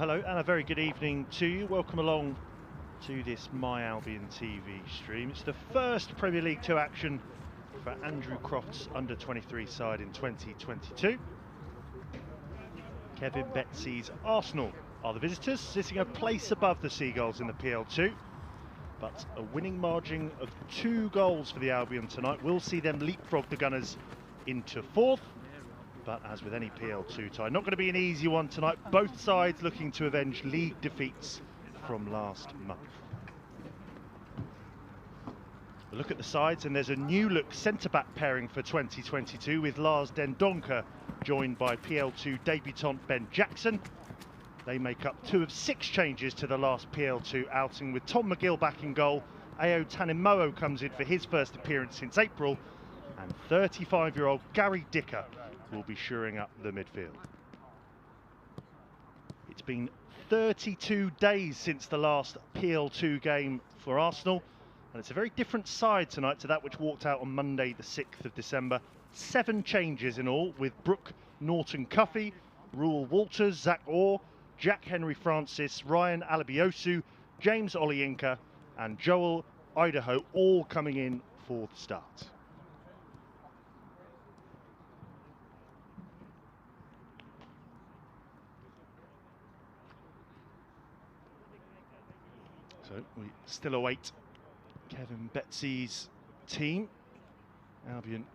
Hello and a very good evening to you. Welcome along to this My Albion TV stream. It's the first Premier League 2 action for Andrew Croft's under-23 side in 2022. Kevin Betsy's Arsenal are the visitors, sitting a place above the Seagulls in the PL2. But a winning margin of 2 goals for the Albion tonight will see them leapfrog the Gunners into 4th. But as with any PL2 tie, not going to be an easy one tonight. Both sides looking to avenge league defeats from last month. A look at the sides, and there's a new look centre-back pairing for 2022 with Lars Den Donker joined by PL2 debutant Ben Jackson. They make up 2 of 6 changes to the last PL2 outing, with Tom McGill back in goal. Ayo Tanimowo comes in for his first appearance since April, and 35-year-old Gary Dicker will be shoring up the midfield. It's been 32 days since the last PL2 game for Arsenal, and it's a very different side tonight to that which walked out on Monday the 6th of December. 7 changes in all, with Brooke Norton-Cuffy, Reuel Walters, Zach Orr, Jack Henry Francis, Ryan Alabiosu, James Olayinka and Joel Idaho all coming in for the start. So we still await Kevin Betsy's team. Albion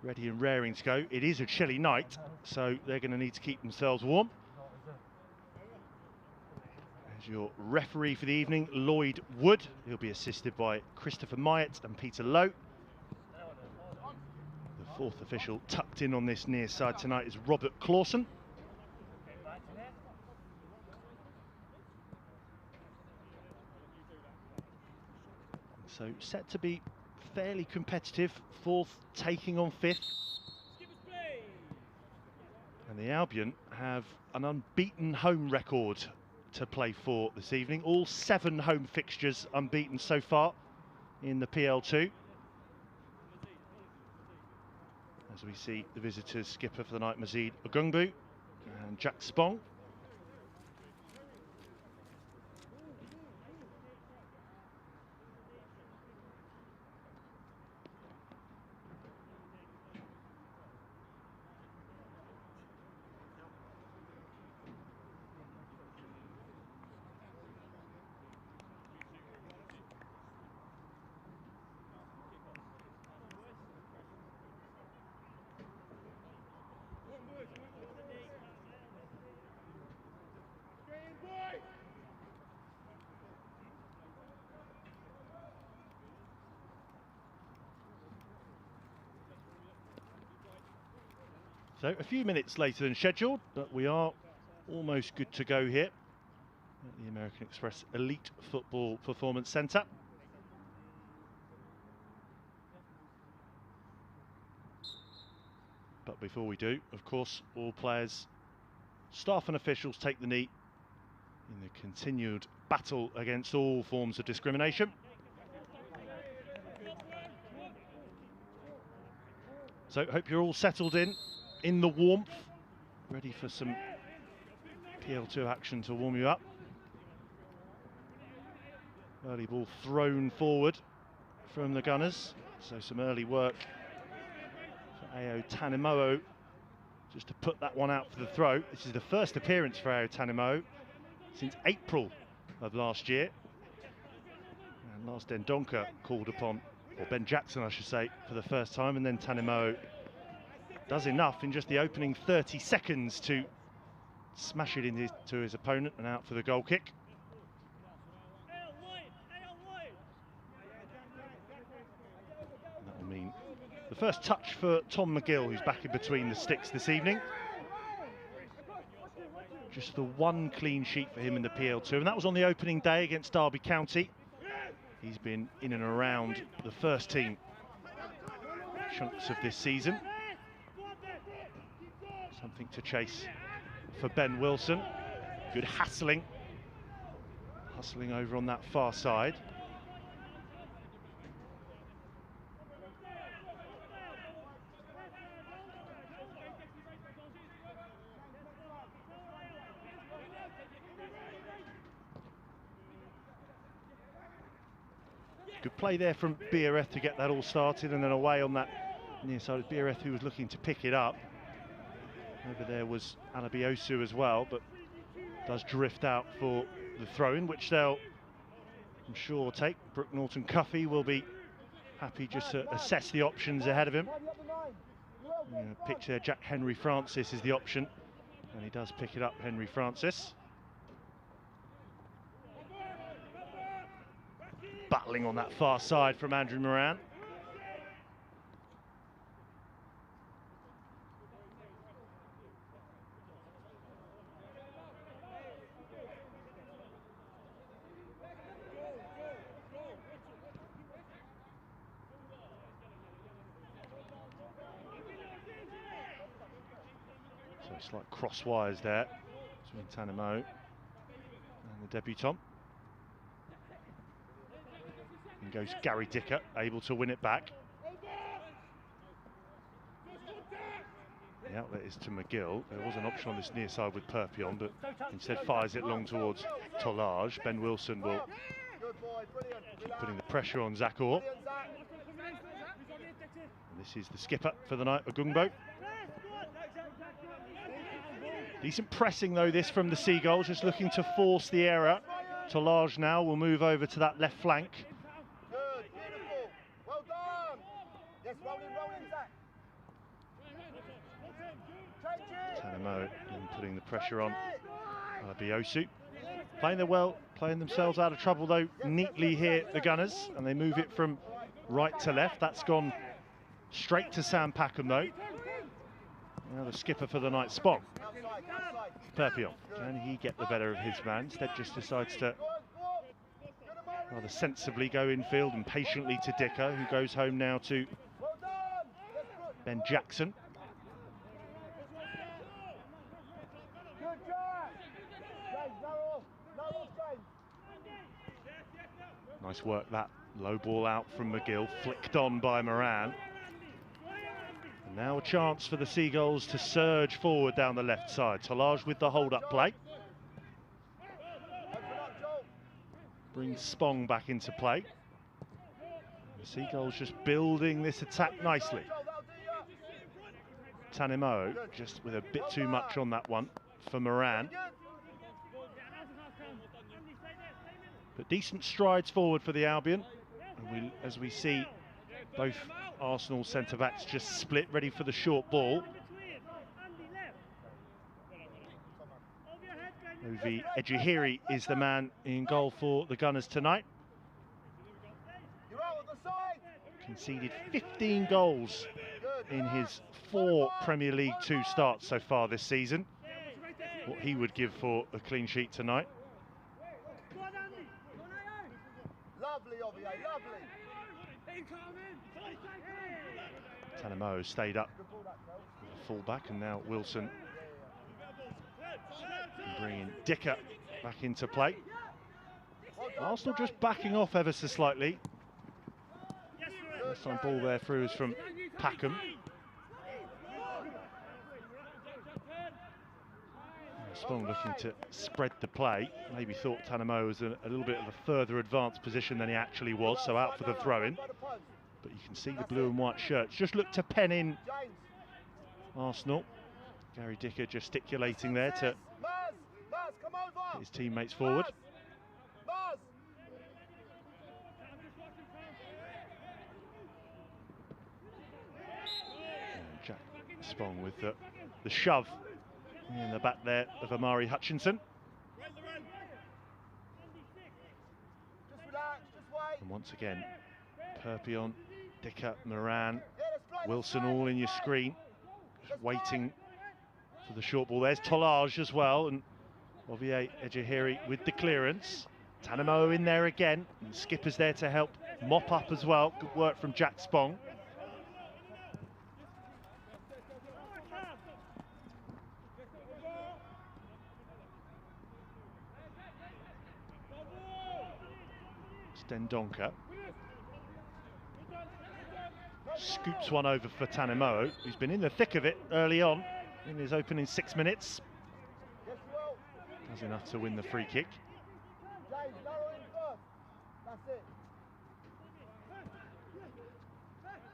ready and raring to go. It is a chilly night, so they're going to need to keep themselves warm. As your referee for the evening, Lloyd Wood. He'll be assisted by Christopher Myatt and Peter Lowe. The 4th official tucked in on this near side tonight is Robert Clausen. So set to be fairly competitive, 4th taking on 5th. And the Albion have an unbeaten home record to play for this evening. All 7 home fixtures unbeaten so far in the PL2. As we see the visitors skipper for the night, Mazid Ogungbu and Jack Spong. So a few minutes later than scheduled, but we are almost good to go here at the American Express Elite Football Performance Centre. But before we do, of course, all players, staff and officials take the knee in the continued battle against all forms of discrimination. So hope you're all settled in the warmth, ready for some PL2 action to warm you up. Early ball thrown forward from the Gunners, so some early work for Ayo Tanimowo just to put that one out for the throw. This is the first appearance for Ayo Tanimowo since April of last year. And Lars Den Donker called upon, or Ben Jackson I should say, for the first time, and then Tanimowo does enough in just the opening 30 seconds to smash it into his opponent and out for the goal kick. And that will mean the first touch for Tom McGill, who's back in between the sticks this evening. Just the 1 clean sheet for him in the PL2, and that was on the opening day against Derby County. He's been in and around the first team chunks of this season. Something to chase for Ben Wilson. Good hustling over on that far side. Good play there from BRF to get that all started, and then away on that near side of BRF, who was looking to pick it up. Over there was Albion as well, but does drift out for the throw-in, which they'll, I'm sure, take. Brooke Norton-Cuffy will be happy just to assess the options ahead of him. Pitch there, Jack Henry Francis is the option, and he does pick it up, Henry Francis. Battling on that far side from Andrew Moran. So it's like cross wires there between Tanimo and the debutant. And goes Gary Dicker, able to win it back. The outlet is to McGill. There was an option on this near side with Perpion, but instead fires it long towards Tolage. Ben Wilson will keep putting the pressure on Zakor. And this is the skipper for the night, Ogungbo. Decent pressing though this from the Seagulls, just looking to force the error. Tolage now will move over to that left flank. Tanimo putting the pressure on Biosu. Playing themselves out of trouble though neatly here, the Gunners, and they move it from right to left. That's gone straight to Sam Packham though. Now the skipper for the night, Spong. Perpion, can he get the better of his man? Instead just decides to rather sensibly go infield and patiently to Dicker, who goes home now to Ben Jackson. Nice work that, low ball out from McGill, flicked on by Moran. And now a chance for the Seagulls to surge forward down the left side. Tolage with the hold-up play. Brings Spong back into play. The Seagulls just building this attack nicely. Tanimo just with a bit too much on that one for Moran. But decent strides forward for the Albion. And as we see both Arsenal centre-backs just split, ready for the short ball. Hove Ejihiri is the man in goal for the Gunners tonight. Conceded 15 goals in his 4 Premier League 2 starts so far this season. What he would give for a clean sheet tonight. Tanimo stayed up with the full-back, and now Wilson bringing Dicker back into play. Arsenal just backing off ever so slightly. First time ball there through is from Packham. Spong looking to spread the play. Maybe thought Tanimo was a little bit of a further advanced position than he actually was, so out for the throw-in. But you can see the blue and white shirts just look to pen in Arsenal. Gary Dicker gesticulating there to get his teammates forward. And Jack Spong with the shove in the back there of Amari Hutchinson. And once again, Perpion, Dicker, Moran, Wilson all in your screen, just waiting for the short ball. There's Tolage as well, and Hove Ejihiri with the clearance. Tanimo in there again, and the skipper's there to help mop up as well. Good work from Jack Spong. Stendonka scoops one over for Tanimo, who's been in the thick of it early on in his opening 6 minutes. Does enough to win the free kick.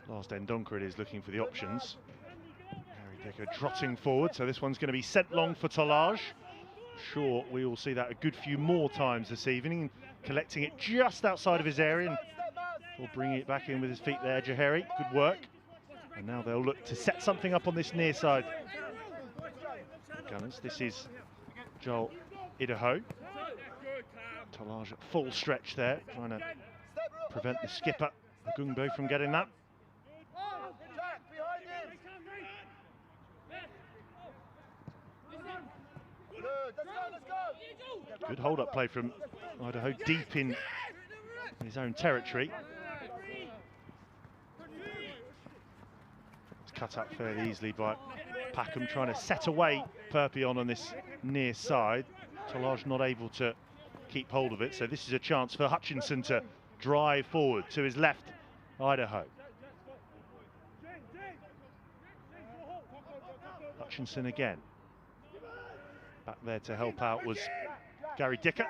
Last Ndonka it is looking for the options. Gary Dicker trotting forward, so this one's going to be sent long for Tolaj. Sure, we will see that a good few more times this evening, collecting it just outside of his area and or bringing it back in with his feet there. Jaheri, good work. And now they'll look to set something up on this near side. Gunners, this is Joel Idaho. Tolaj at full stretch there, trying to prevent the skipper, Gungbo, from getting that. Good hold-up play from Idaho, deep in his own territory. It's cut up fairly easily by Packham, trying to set away Perpion on this near side. Tolaj not able to keep hold of it, so this is a chance for Hutchinson to drive forward to his left, Idaho. Hutchinson again. Back there to help out was Gary Dicker.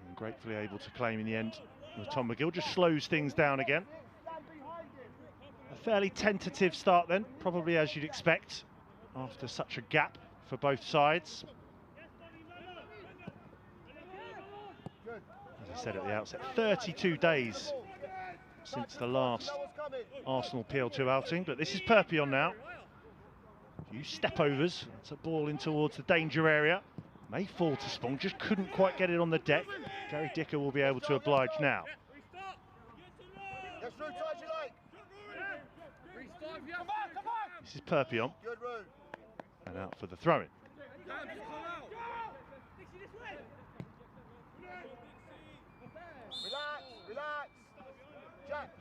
And gratefully able to claim in the end was Tom McGill. Just slows things down again. A fairly tentative start then, probably as you'd expect after such a gap for both sides. As I said at the outset, 32 days since the last Arsenal PL2 outing, but this is Perpion now. A few step-overs, it's a ball in towards the danger area. May fall to Spong, just couldn't quite get it on the deck. Gary Dicker will be able to oblige now. This is Perpion. And out for the throw-in.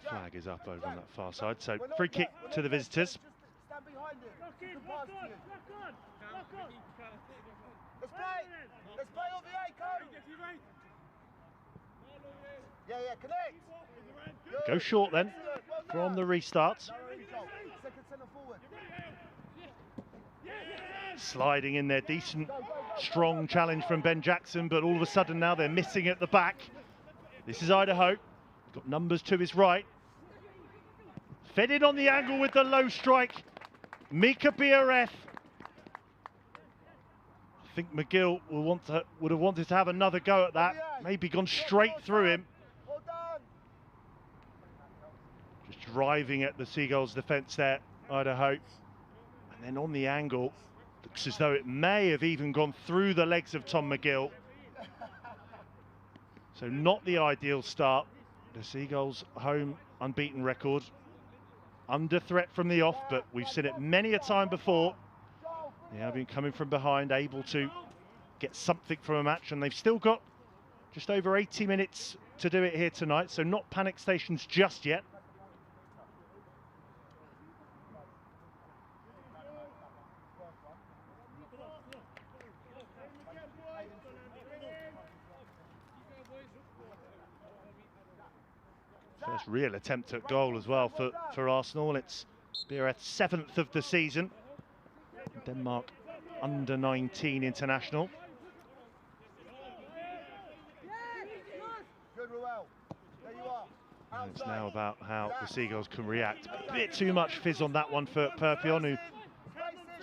Flag is up over on that far side, so free kick to the visitors. Let's play on the connect. Go short then from the restart. Sliding in there, decent, strong challenge from Ben Jackson, but all of a sudden now they're missing at the back. This is Idaho, got numbers to his right. Fed in on the angle with the low strike. Mika BRF. I think McGill would have wanted to have another go at that. Maybe gone straight through him. Just driving at the Seagulls' defence there, Idaho. And then on the angle, looks as though it may have even gone through the legs of Tom McGill. So not the ideal start. The Seagulls' home unbeaten record. Under threat from the off, but we've seen it many a time before. The Albion coming from behind, able to get something from a match, and they've still got just over 80 minutes to do it here tonight, so not panic stations just yet. First real attempt at goal as well for Arsenal. It's BRF's 7th of the season. Denmark under-19 international. And it's now about how the Seagulls can react. A bit too much fizz on that one for Perpion, who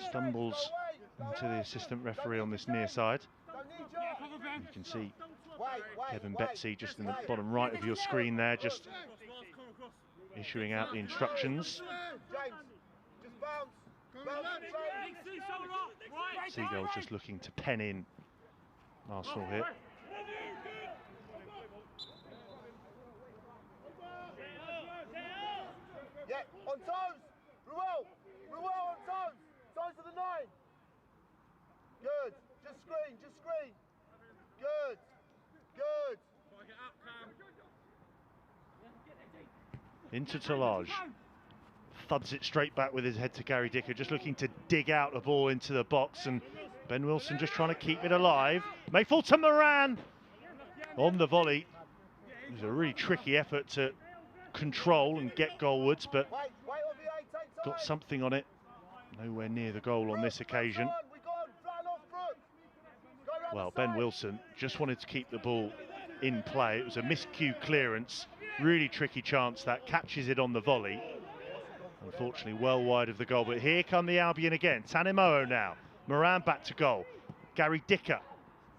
stumbles into the assistant referee on this near side. You can see Kevin Betsy just in the bottom right of your screen there, just issuing out the instructions. Seagulls just looking to pen in Arsenal here. Yeah, on toes! Ruel on toes! Toes to the 9! Good, just screen! Good! Into Tolaj. Thuds it straight back with his head to Gary Dicker, just looking to dig out the ball into the box, and Ben Wilson just trying to keep it alive. May fall to Moran on the volley. It was a really tricky effort to control and get goalwards, but got something on it. Nowhere near the goal on this occasion. Well, Ben Wilson just wanted to keep the ball in play. It was a miscue clearance. Really tricky chance that, catches it on the volley. Unfortunately, well wide of the goal, but here come the Albion again. Tanimoho now. Moran back to goal. Gary Dicker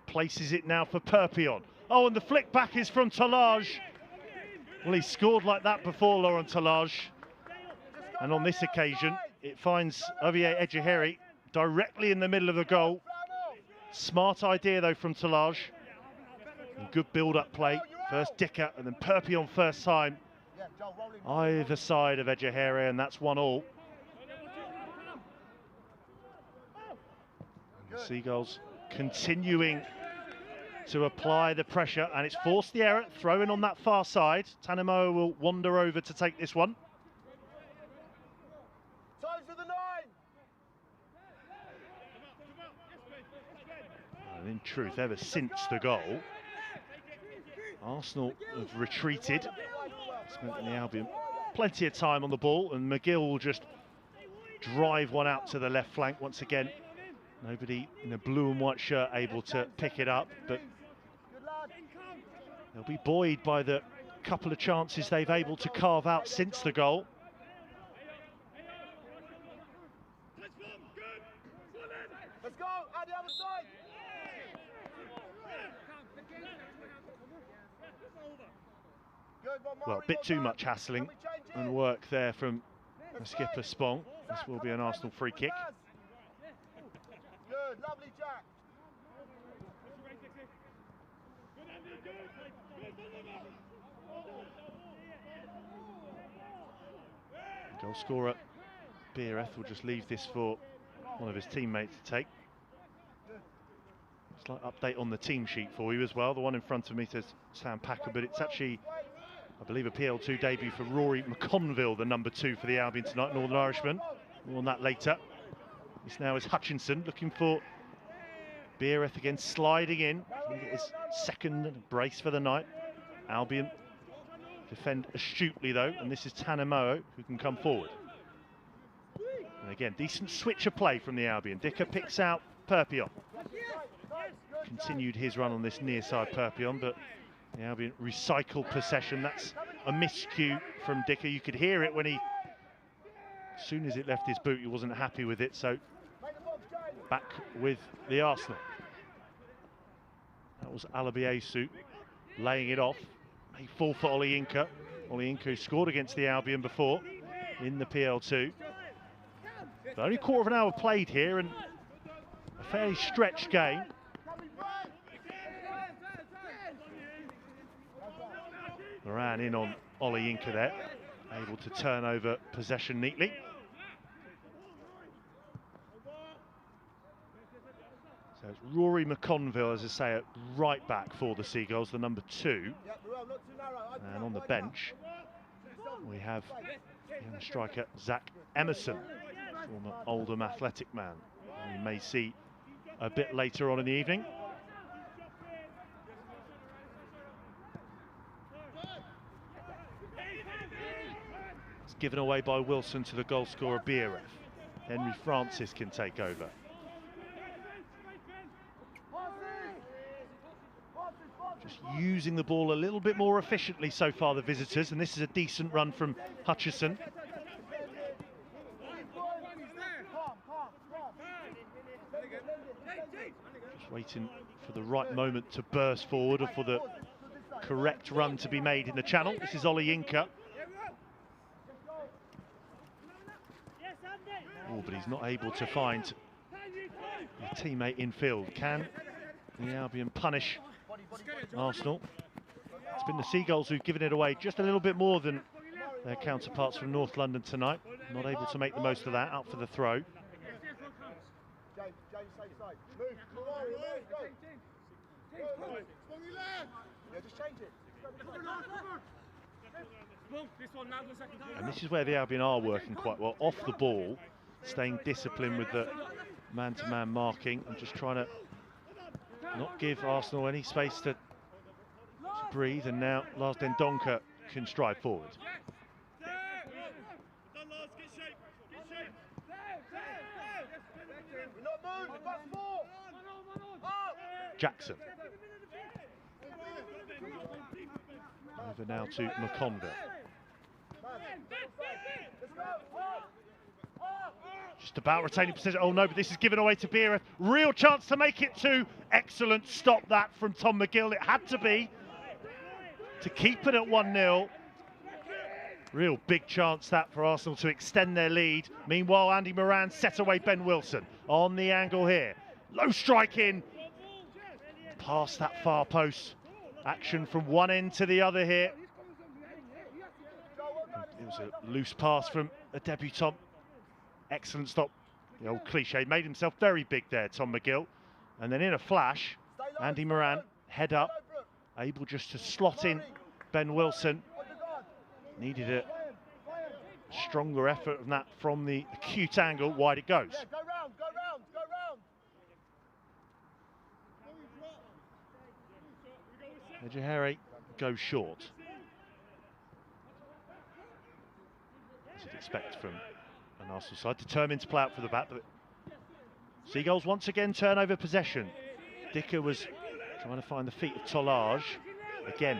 places it now for Perpion. Oh, and the flick back is from Talage. Well, he scored like that before, Laurent Talage. And on this occasion, it finds Javier Ejeheri directly in the middle of the goal. Smart idea, though, from Talage. And good build-up play. First Dicker and then Perpion first time. Either side of Ejeheri, and that's 1-1. The Seagulls continuing to apply the pressure, and it's forced the error. Throw in on that far side. Tanimoho will wander over to take this one. And in truth, ever since the goal, Arsenal have retreated. Spent the Albion plenty of time on the ball, and McGill will just drive one out to the left flank once again. Nobody in a blue and white shirt able to pick it up, but they'll be buoyed by the couple of chances they've able to carve out since the goal. Let's go, at the other side. Well, a bit too much hassling and work there from the skipper Spong. This will be an Arsenal free kick. Good, lovely Jack. Goal scorer Biereth will just leave this for one of his teammates to take. Slight update on the team sheet for you as well. The one in front of me says Sam Packer, but it's actually, I believe, a PL2 debut for Rory McConville, the number 2 for the Albion tonight, Northern Irishman. More on that later. This now is Hutchinson looking for Biereth again, sliding in. His second brace for the night. Albion defend astutely though, and this is Tanimoho who can come forward. And again, decent switch of play from the Albion. Dicker picks out Perpion. Continued his run on this near side Perpion, but the Albion recycled possession. That's a miscue from Dicker. You could hear it when he, as soon as it left his boot, he wasn't happy with it. So back with the Arsenal. That was Alabiesu laying it off. A full for Ollie Inca. Ollie Inca who scored against the Albion before in the PL2. But only quarter of an hour played here and a fairly stretched game. Moran in on Ollie Inca there, able to turn over possession neatly. So it's Rory McConville, as I say, at right back for the Seagulls, the number 2. And on the bench, we have young striker Zach Emerson, former Oldham Athletic man. We may see a bit later on in the evening. It's given away by Wilson to the goal scorer Biereth. Henry Francis can take over. Just using the ball a little bit more efficiently so far, the visitors, and this is a decent run from Hutchison. Just waiting for the right moment to burst forward or for the correct run to be made in the channel. This is Ollie Inca. Oh, but he's not able to find a teammate in field. Can the Albion punish Arsenal? It's been the Seagulls who've given it away just a little bit more than their counterparts from North London tonight. Not able to make the most of that. Out for the throw. And this is where the Albion are working quite well. Off the ball, staying disciplined with the man-to-man marking and just trying to not give Arsenal any space to breathe. And now Lars Dendoncker can stride forward. Jackson. Over now to McConville. Just about retaining possession. Oh no, but this is given away to Beer. Real chance to make it 2. Excellent stop that from Tom McGill. It had to be to keep it at 1-0. Real big chance that for Arsenal to extend their lead. Meanwhile, Andy Moran set away Ben Wilson on the angle here. Low strike in. Past that far post. Action from one end to the other here. It was a loose pass from a debutant. Excellent stop. The old cliche, made himself very big there, Tom McGill. And then in a flash, Andy Moran, head up, able just to slot in Ben Wilson. Needed a stronger effort than that from the acute angle. Wide it goes. Go round, go round, go round. Ejeheri goes short. As you'd expect from an Arsenal side, determined to play out for the back, but Seagulls once again turn over possession. Dicker was trying to find the feet of Tolage. Again,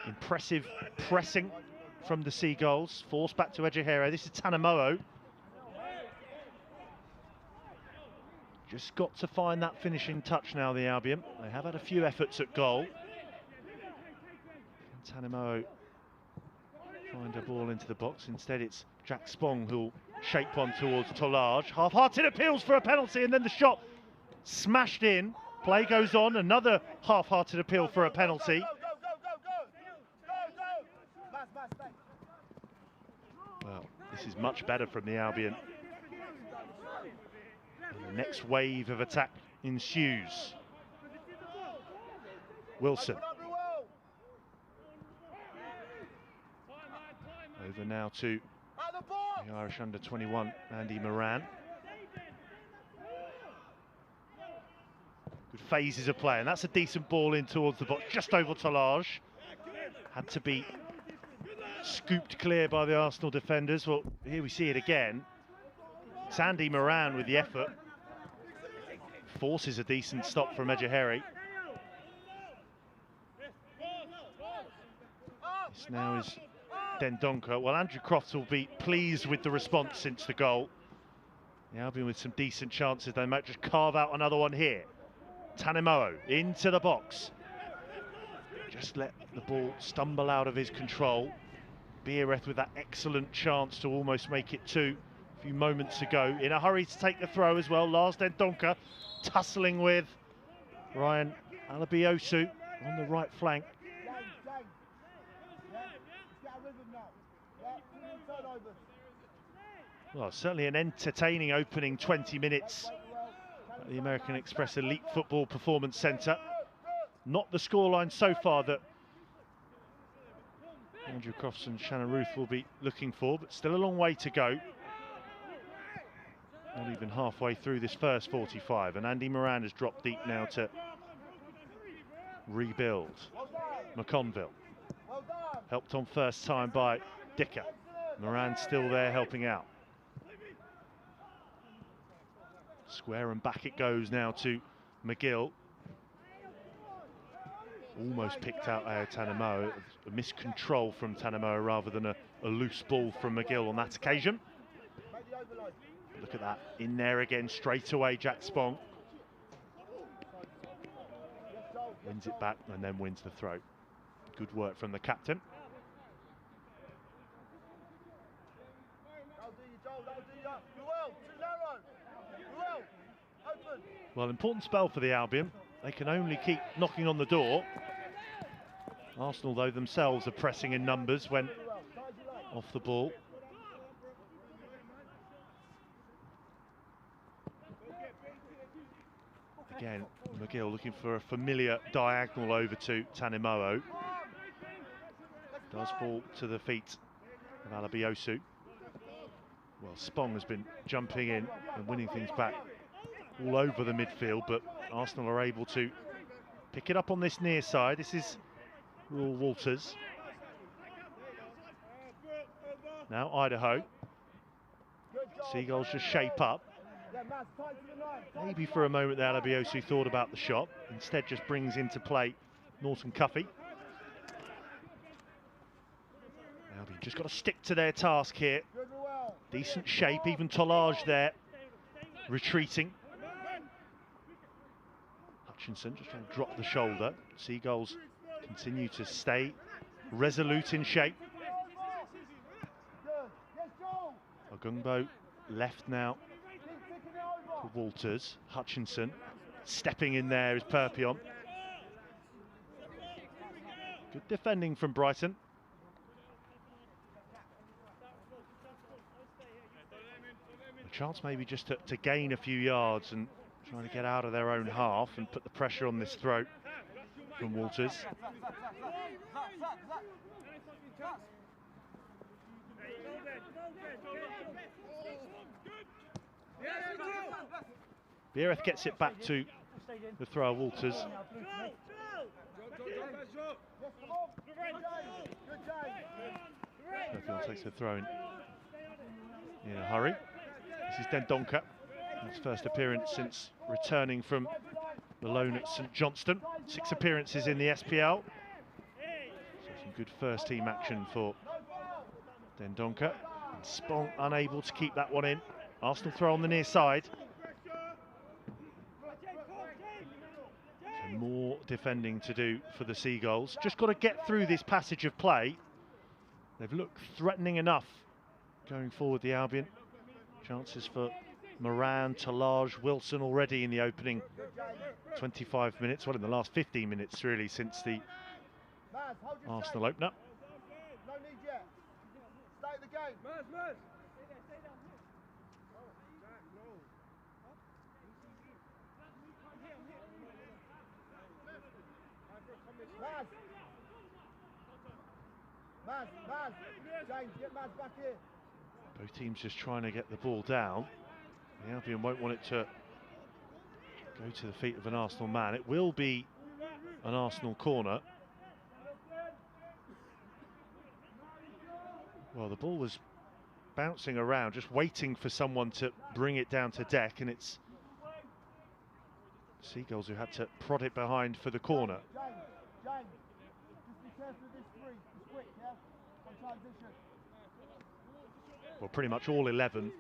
impressive pressing from the Seagulls, forced back to Ejeheri. This is Tanemo'o. Just got to find that finishing touch now, the Albion. They have had a few efforts at goal. Can Tanemo'o find a ball into the box? Instead, it's Jack Spong who'll shape one towards Tolage. Half-hearted appeals for a penalty, and then the shot smashed in. Play goes on, another half-hearted appeal for a penalty. Well, this is much better from the Albion. And the next wave of attack ensues. Wilson. Over now to the Irish under-21, Andy Moran. Good phases of play, and that's a decent ball in towards the box, just over Tolage. Had to be scooped clear by the Arsenal defenders. Well, here we see it again. It's Andy Moran with the effort. Forces a decent stop from Ejeheri. This now is Dendoncker. Well, Andrew Crofts will be pleased with the response since the goal. The Albion with some decent chances. They might just carve out another one here. Tanemo'o into the box. Just let the ball stumble out of his control. Beereth with that excellent chance to almost make it 2 a few moments ago. In a hurry to take the throw as well. Lars Dendoncker tussling with Ryan Alabiosu on the right flank. Well, certainly an entertaining opening 20 minutes at the American Express Elite Football Performance Centre. Not the scoreline so far that Andrew Crofts and Shannon Ruth will be looking for, but still a long way to go. Not even halfway through this first 45, and Andy Moran has dropped deep now to rebuild. McConville, helped on first time by Dicker. Moran still there helping out. Square and back it goes now to McGill. Almost picked out Tanemo'o. A miscontrol from Tanemo'o rather than a loose ball from McGill on that occasion. Look at that, in there again straight away, Jack Spong. Wins it back and then wins the throw. Good work from the captain. Well, important spell for the Albion. They can only keep knocking on the door. Arsenal, though, themselves are pressing in numbers when off the ball. Again, McGill looking for a familiar diagonal over to Tanemo'o. Does fall to the feet of Alabiosu. Well, Spong has been jumping in and winning things back all over the midfield, but Arsenal are able to pick it up on this near side. This is Rule Walters. Now Idaho. Seagulls just shape up. Maybe for a moment there Alabiosu thought about the shot. Instead just brings into play Norton Cuffey. Albion just got to stick to their task here. Decent shape, even Tolage there, retreating. Hutchinson just trying to drop the shoulder. Seagulls continue to stay resolute in shape. Ogungbo left now for Walters. Hutchinson stepping in there is Perpion. Good defending from Brighton. A chance maybe just to gain a few yards and trying to get out of their own half and put the pressure on this throat from Walters. Biereth gets it back to the thrower, Walters. Perpion takes the throw in a hurry. This is Dendoncker, his first appearance since returning from the loan at St Johnstone. 6 appearances in the SPL. So some good first team action for Dendoncker. And Spong unable to keep that one in. Arsenal throw on the near side. So more defending to do for the Seagulls. Just got to get through this passage of play. They've looked threatening enough going forward, the Albion. Chances for Moran, Tolage, Wilson already in the opening 25 minutes. Well, in the last 15 minutes, really, since the Arsenal opener. No need yet. Stay in the game. Maz, James, get Maz back here. Both teams just trying to get the ball down. The Albion won't want it to go to the feet of an Arsenal man. It will be an Arsenal corner. Well, the ball was bouncing around, just waiting for someone to bring it down to deck, and it's Seagulls who had to prod it behind for the corner. James, just be careful of this three. It's quick, yeah? On transition. Well, pretty much all 11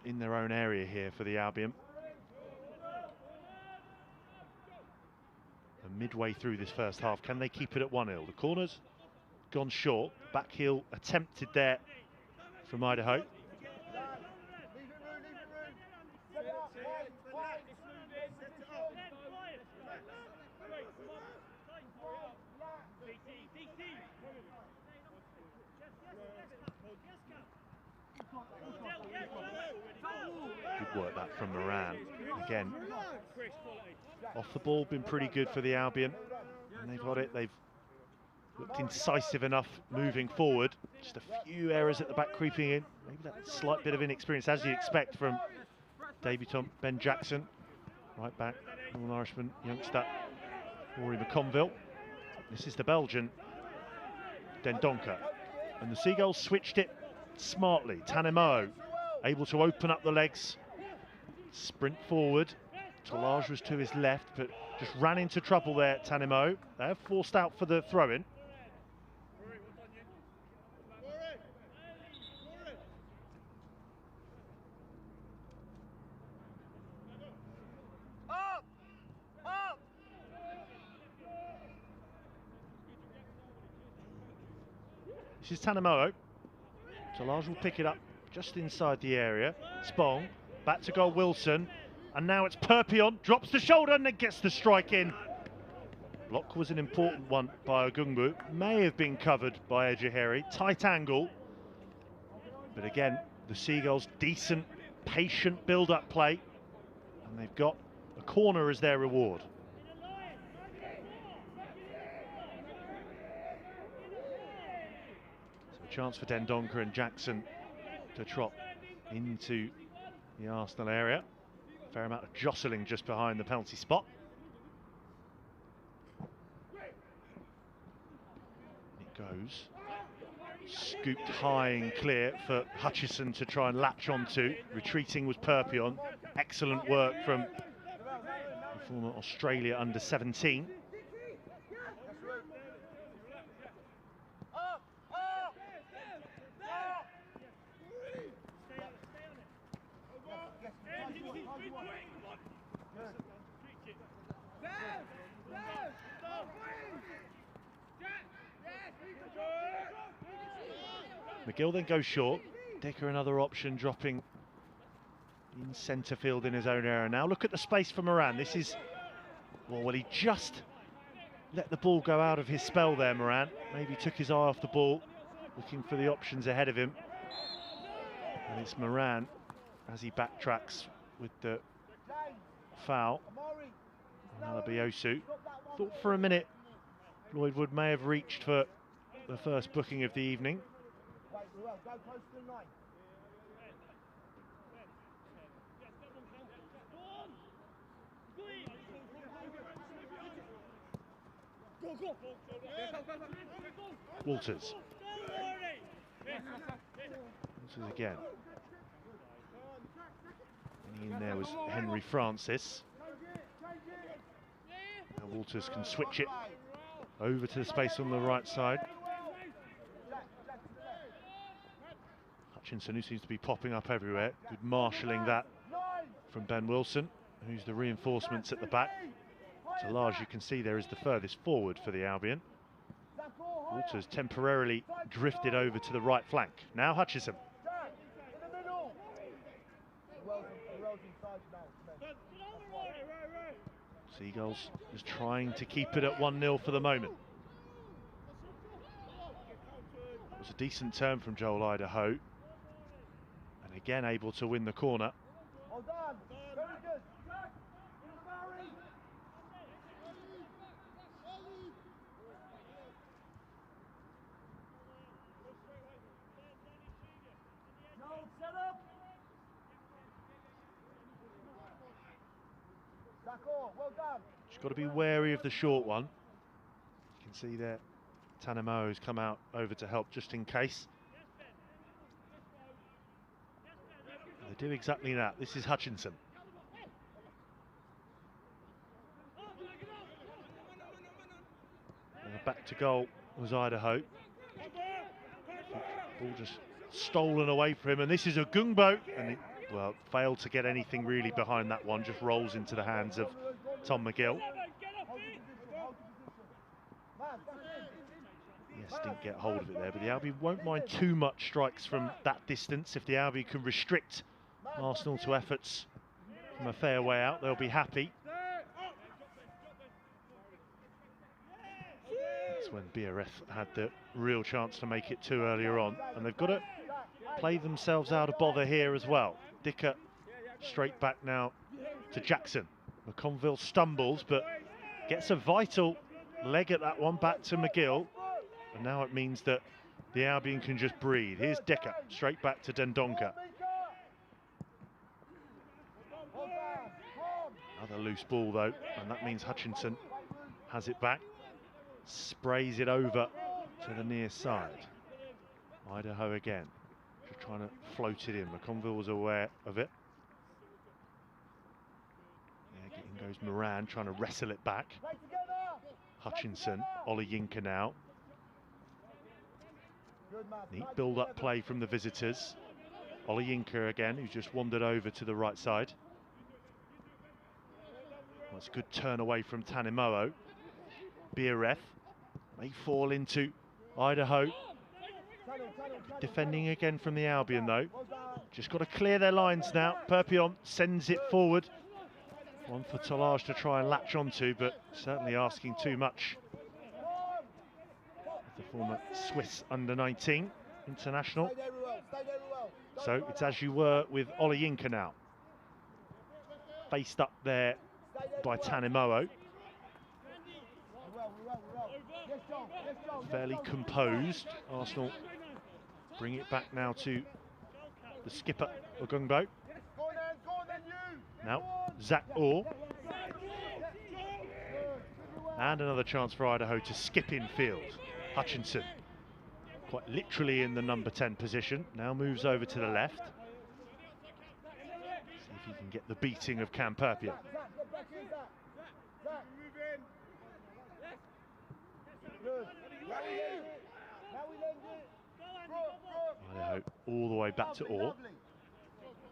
in their own area here for the Albion. And midway through this first half, can they keep it at 1-0? The corner's gone short. Back heel attempted there from Idaho. Leave it room. Set it up, wide. Good work that from Moran. Again, off the ball, been pretty good for the Albion. And they've got it, they've looked incisive enough moving forward. Just a few errors at the back creeping in. Maybe that slight bit of inexperience, as you expect from debutant Ben Jackson. Right back, Northern Irishman, youngster, Rory McConville. This is the Belgian, Dendoncker. And the Seagulls switched it smartly. Tanemo able to open up the legs, sprint forward. Tolage was to his left, but just ran into trouble there, Tanemo. They're forced out for the throw-in. This is Tanemo. Tolage will pick it up just inside the area. Spong, back to goal Wilson. And now it's Perpion, drops the shoulder and then gets the strike in. Block was an important one by Ogungbo. May have been covered by Ejaheri. Tight angle. But again, the Seagulls, decent, patient build-up play. And they've got a corner as their reward. Chance for Dendoncker and Jackson to trot into the Arsenal area. Fair amount of jostling just behind the penalty spot. It goes. Scooped high and clear for Hutchison to try and latch onto. Retreating was Perpion. Excellent work from the former Australia under-17. McGill then goes short. Dicker another option, dropping in centre field in his own area. Now look at the space for Moran. This is, well, he just let the ball go out of his spell there, Moran. Maybe took his eye off the ball, looking for the options ahead of him. And it's Moran as he backtracks with the foul. Alabiosu. Thought for a minute Lloyd Wood may have reached for the first booking of the evening. Walters. Walters again. And in there was Henry Francis. Now Walters can switch it over to the space on the right side. Hutchinson, who seems to be popping up everywhere. Good marshalling that from Ben Wilson, who's the reinforcements at the back. Talage, you can see there, is the furthest forward for the Albion. Walters temporarily drifted over to the right flank. Now Hutchinson. Seagulls just trying to keep it at 1-0 for the moment. It was a decent turn from Joel Idaho. And again able to win the corner. Well done. Very good. Set up. Well done. Just got to be wary of the short one. You can see there Tanamo has come out over to help just in case. They do exactly that. This is Hutchinson. And back to goal was Idaho. Ball just stolen away from him, and this is a Gungbo, and well, failed to get anything really behind that one, just rolls into the hands of Tom McGill. Yes, didn't get hold of it there, but the Albion won't mind too much strikes from that distance. If the Albion can restrict Arsenal to efforts from a fair way out, they'll be happy. That's when BRF had the real chance to make it 2 earlier on, and they've got to play themselves out of bother here as well. Dicker straight back now to Jackson. McConville stumbles but gets a vital leg at that one back to McGill, and now it means that the Albion can just breathe. Here's Dicker straight back to Dendonka. Another loose ball though, and that means Hutchinson has it back, sprays it over to the near side. Idaho again, just trying to float it in. McConville was aware of it. Yeah, in goes Moran, trying to wrestle it back. Hutchinson, Ollie Yinka now. Neat build-up play from the visitors. Ollie Yinka again, who's just wandered over to the right side. That's a good turn away from Tanimoa. BRF may fall into Idaho. Defending again from the Albion though. Just got to clear their lines now. Perpion sends it forward. One for Talage to try and latch onto, but certainly asking too much. The former Swiss under-19 international. So it's as you were with Ollie Yinka now. Faced up there by Tanimoa. Fairly composed. Arsenal bring it back now to the skipper, Ogungbo. Now, Zach Orr. And another chance for Idaho to skip in field. Hutchinson, quite literally in the number 10 position, now moves over to the left. See if he can get the beating of Cam Perpion. Idaho all the way back to Orr.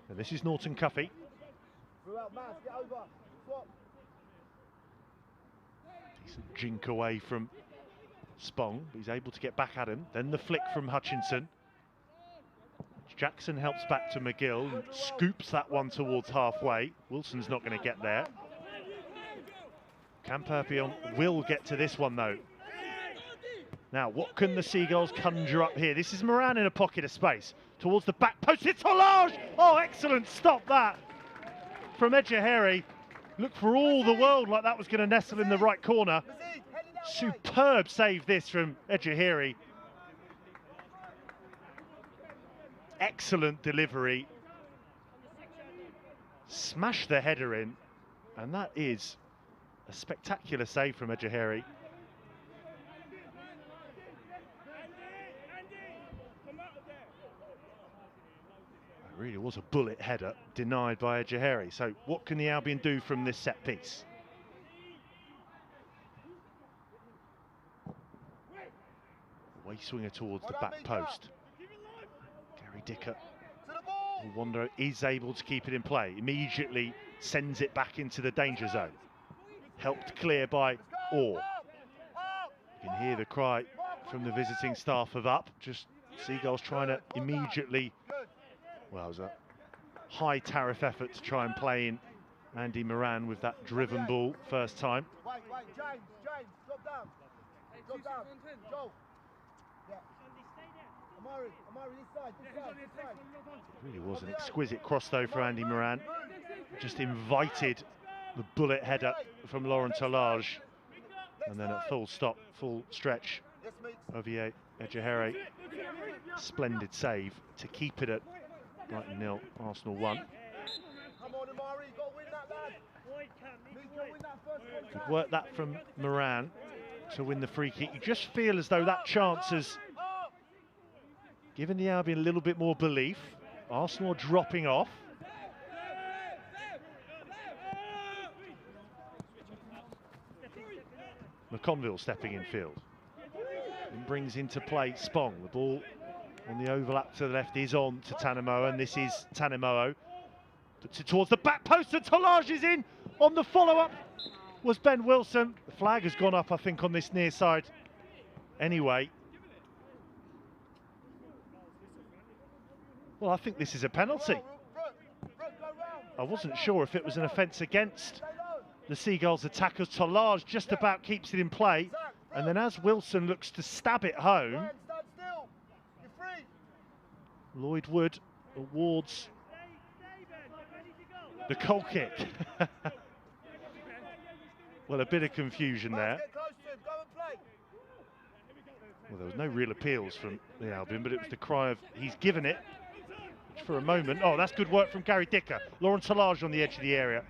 And this is Norton Cuffy. Ruel, Mass, get over. Swap. Decent jink away from Spong, but he's able to get back at him. Then the flick from Hutchinson. Jackson helps back to McGill and scoops that one towards halfway. Wilson's not going to get there. Camperpion will get to this one though. Now, what can the Seagulls conjure up here? This is Moran in a pocket of space. Towards the back post, it's Holage! Oh, excellent, stop that from Ejaheri. Looked for all the world like that was going to nestle in the right corner. Superb save this from Ejaheri. Excellent delivery. Smashed the header in, and that is a spectacular save from Ejaheri. It really was a bullet header denied by Ejaheri. So what can the Albion do from this set piece? Away swinger towards the back post. Gary Dicker, Wonder is able to keep it in play. Immediately sends it back into the danger zone. Helped clear by Orr. You can hear the cry from the visiting staff of up. Just Seagulls trying to immediately, well, it was a high tariff effort to try and play in Andy Moran with that driven ball first time. Wait, James, drop down. Drop down. Joel. Yeah. Amari, this side. It really was an exquisite cross though for Andy Moran. Just invited the bullet header from Laurent Holage. And then at full stop, full stretch, Ovie Ejaheri. Splendid save to keep it at Brighton 0, Arsenal 1. Good work that from Moran to win the free kick. You just feel as though that chance has given the Albion a little bit more belief. Arsenal dropping off. McConville stepping in field. And brings into play Spong. The ball on the overlap to the left is on to Tanimoa, and this is Tanimoa. Puts it towards the back post, and Holage is in. On the follow-up was Ben Wilson. The flag has gone up, I think, on this near side. Anyway. Well, I think this is a penalty. I wasn't sure if it was an offence against the Seagulls attackers. Holage just about keeps it in play. And then as Wilson looks to stab it home, Lloyd Wood awards the goal kick. Well, a bit of confusion there. Well, there was no real appeals from the Albion, but it was the cry of he's given it. Which for a moment, oh, that's good work from Gary Dicker. Laurent Holage on the edge of the area,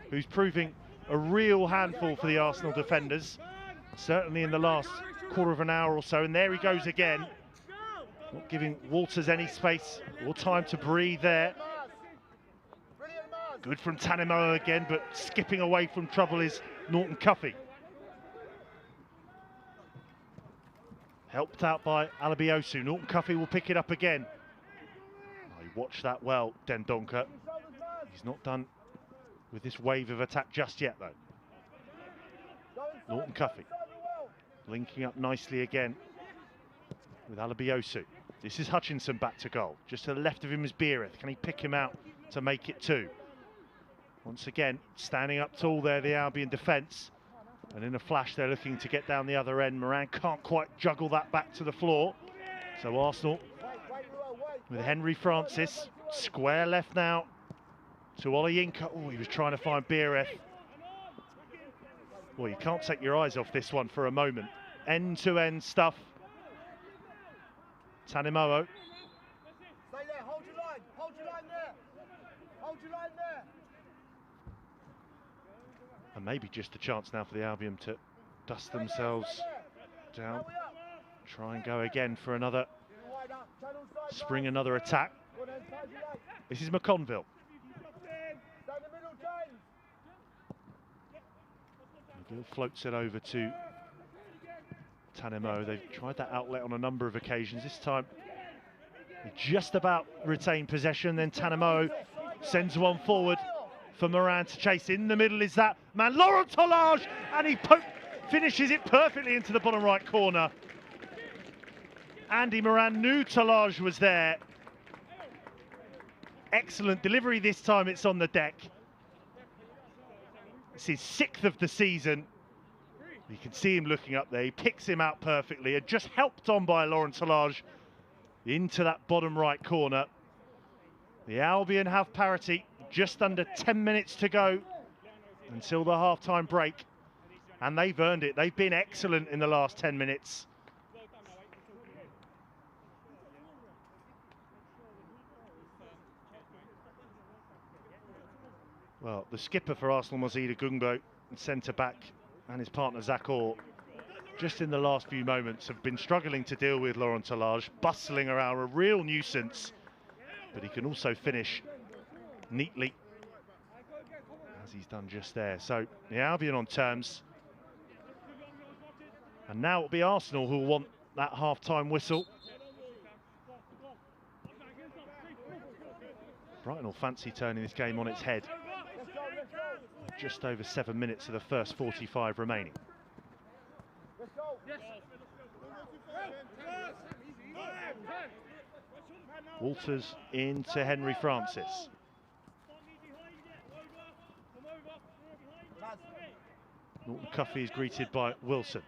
who's proving a real handful for the Arsenal defenders. Certainly in the last quarter of an hour or so, and there he goes again. Not giving Walters any space or time to breathe there. Good from Tanimoa again, but skipping away from trouble is Norton Cuffy. Helped out by Alabiosu. Norton Cuffy will pick it up again. Oh, you watch that well, Dendoncker. He's not done with this wave of attack just yet, though. Norton Cuffy linking up nicely again with Alabiosu. This is Hutchinson back to goal. Just to the left of him is Beereth. Can he pick him out to make it 2? Once again, standing up tall there, the Albion defence. And in a flash, they're looking to get down the other end. Moran can't quite juggle that back to the floor. So Arsenal with Henry Francis. Square left now to Olayinka. Oh, he was trying to find Beereth. Well, you can't take your eyes off this one for a moment. End-to-end stuff. Tanimoa. Stay there, hold your line there. Hold your line there. And maybe just a chance now for the Albion to dust themselves down. Try and go again for another spring, another attack. This is McConville. McGill floats it over to Tanimoa. They've tried that outlet on a number of occasions. This time they just about retain possession. Then Tanimoa sends one forward for Moran to chase. In the middle is that man, Laurent Tolage, and he finishes it perfectly into the bottom right corner. Andy Moran knew Tolage was there. Excellent delivery this time, it's on the deck. It's his 6th of the season. You can see him looking up there, he picks him out perfectly, and just helped on by Laurent Tolage into that bottom right corner. The Albion have parity, just under 10 minutes to go until the half-time break. And they've earned it, they've been excellent in the last 10 minutes. Well, the skipper for Arsenal, Mozida Gungbo, centre-back, and his partner Zach Orr, just in the last few moments have been struggling to deal with Laurent Tolage, bustling around, a real nuisance. But he can also finish neatly, as he's done just there. So the Albion on terms. And now it'll be Arsenal who will want that half-time whistle. Brighton will fancy turning this game on its head. Just over 7 minutes of the first 45 remaining. Walters into Henry Francis. Norton Cuffey is greeted by Wilson.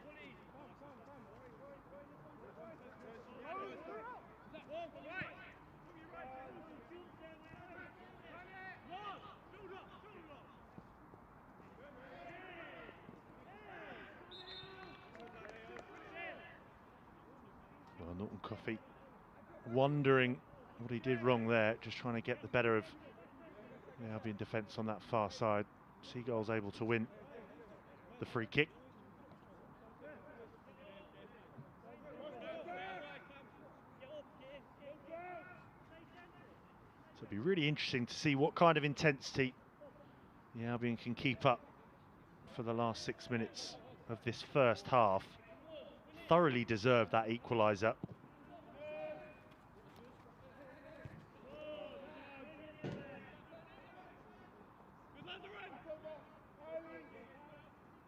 Well, Norton Cuffey wondering what he did wrong there, just trying to get the better of the Albion defence on that far side. Seagulls able to win the free kick. So it'll be really interesting to see what kind of intensity the Albion can keep up for the last 6 minutes of this first half. Thoroughly deserved that equaliser.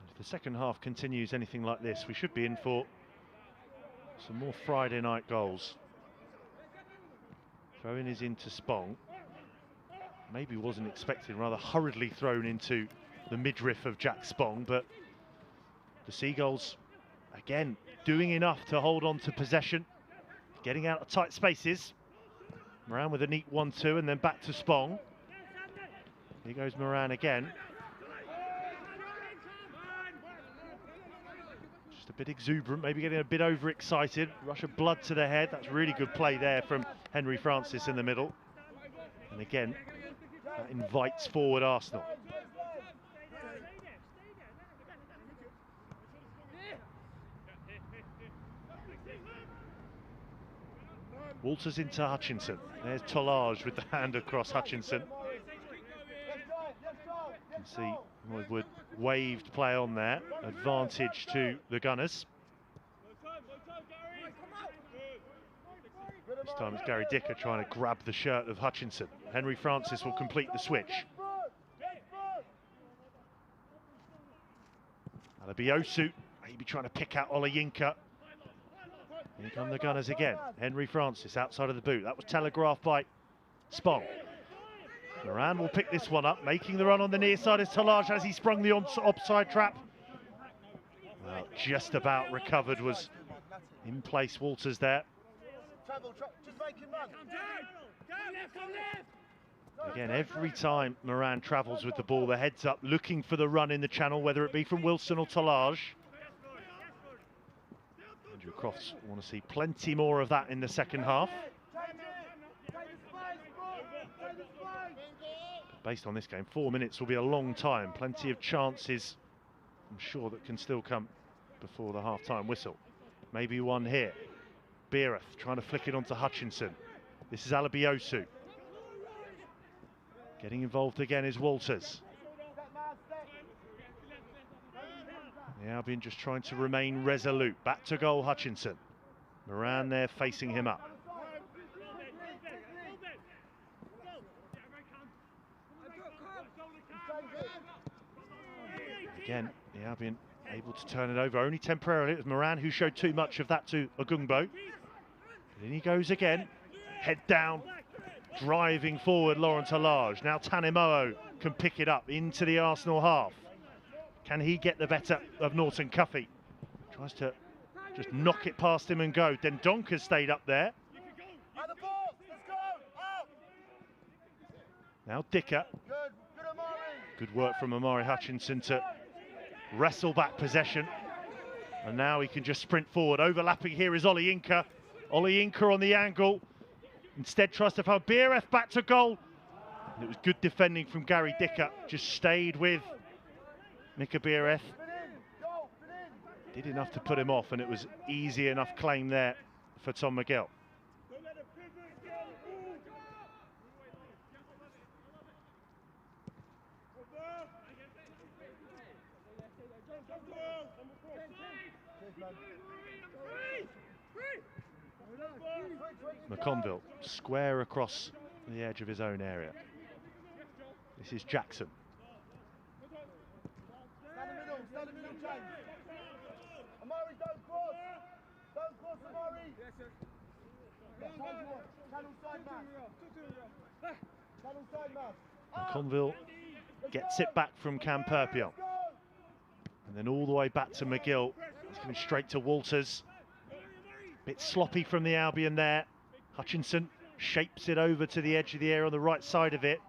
If the second half continues anything like this, we should be in for some more Friday night goals. Throw-in is into Spong. Maybe wasn't expected, rather hurriedly thrown into the midriff of Jack Spong, but the Seagulls, again, doing enough to hold on to possession, getting out of tight spaces. Moran with a neat 1-2 and then back to Spong. Here goes Moran again. Just a bit exuberant, maybe getting a bit overexcited. Rush of blood to the head. That's really good play there from Henry Francis in the middle. And again, that invites forward Arsenal. Walters into Hutchinson. There's Tolage with the hand across Hutchinson. You can see Wood waved play on there. Advantage to the Gunners. This time it's Gary Dicker trying to grab the shirt of Hutchinson. Henry Francis will complete the switch. Albion maybe trying to pick out Olayinka. Here come the Gunners again. Henry Francis outside of the boot. That was telegraphed by Spong. Moran will pick this one up. Making the run on the near side is Tolage as he sprung the offside trap. Well, just about recovered, was in place Walters there. Again, every time Moran travels with the ball, the head's up, looking for the run in the channel, whether it be from Wilson or Tolage. Andrew Crofts want to see plenty more of that in the second half. Based on this game, 4 minutes will be a long time. Plenty of chances, I'm sure, that can still come before the half-time whistle. Maybe one here. Beereth trying to flick it onto Hutchinson. This is Albion. Getting involved again is Walters. The Albion just trying to remain resolute. Back to goal, Hutchinson. Moran there facing him up. Again, the Albion able to turn it over, only temporarily. It was Moran who showed too much of that to Ogungbo. In he goes again, head down, driving forward Laurent Alage. Now Tanimoa can pick it up into the Arsenal half. Can he get the better of Norton Cuffy? Tries to just knock it past him and go. Dendonka stayed up there. Now Dicker. Good work from Amari Hutchinson to wrestle back possession. And now he can just sprint forward. Overlapping here is Ollie Inca. Ollie Inca on the angle. Instead tries to find BRF back to goal. And it was good defending from Gary Dicker. Just stayed with Mika BRF. Did enough to put him off, and it was easy enough claim there for Tom Miguel. McConville square across the edge of his own area. This is Jackson. Stand in the middle, James. Amari, don't cross. Don't cross, Amari. Channel side man. McConville gets it back from Cam Perpion. And then all the way back to McGill. He's coming straight to Walters. Bit sloppy from the Albion there. Hutchinson shapes it over to the edge of the area on the right side of it.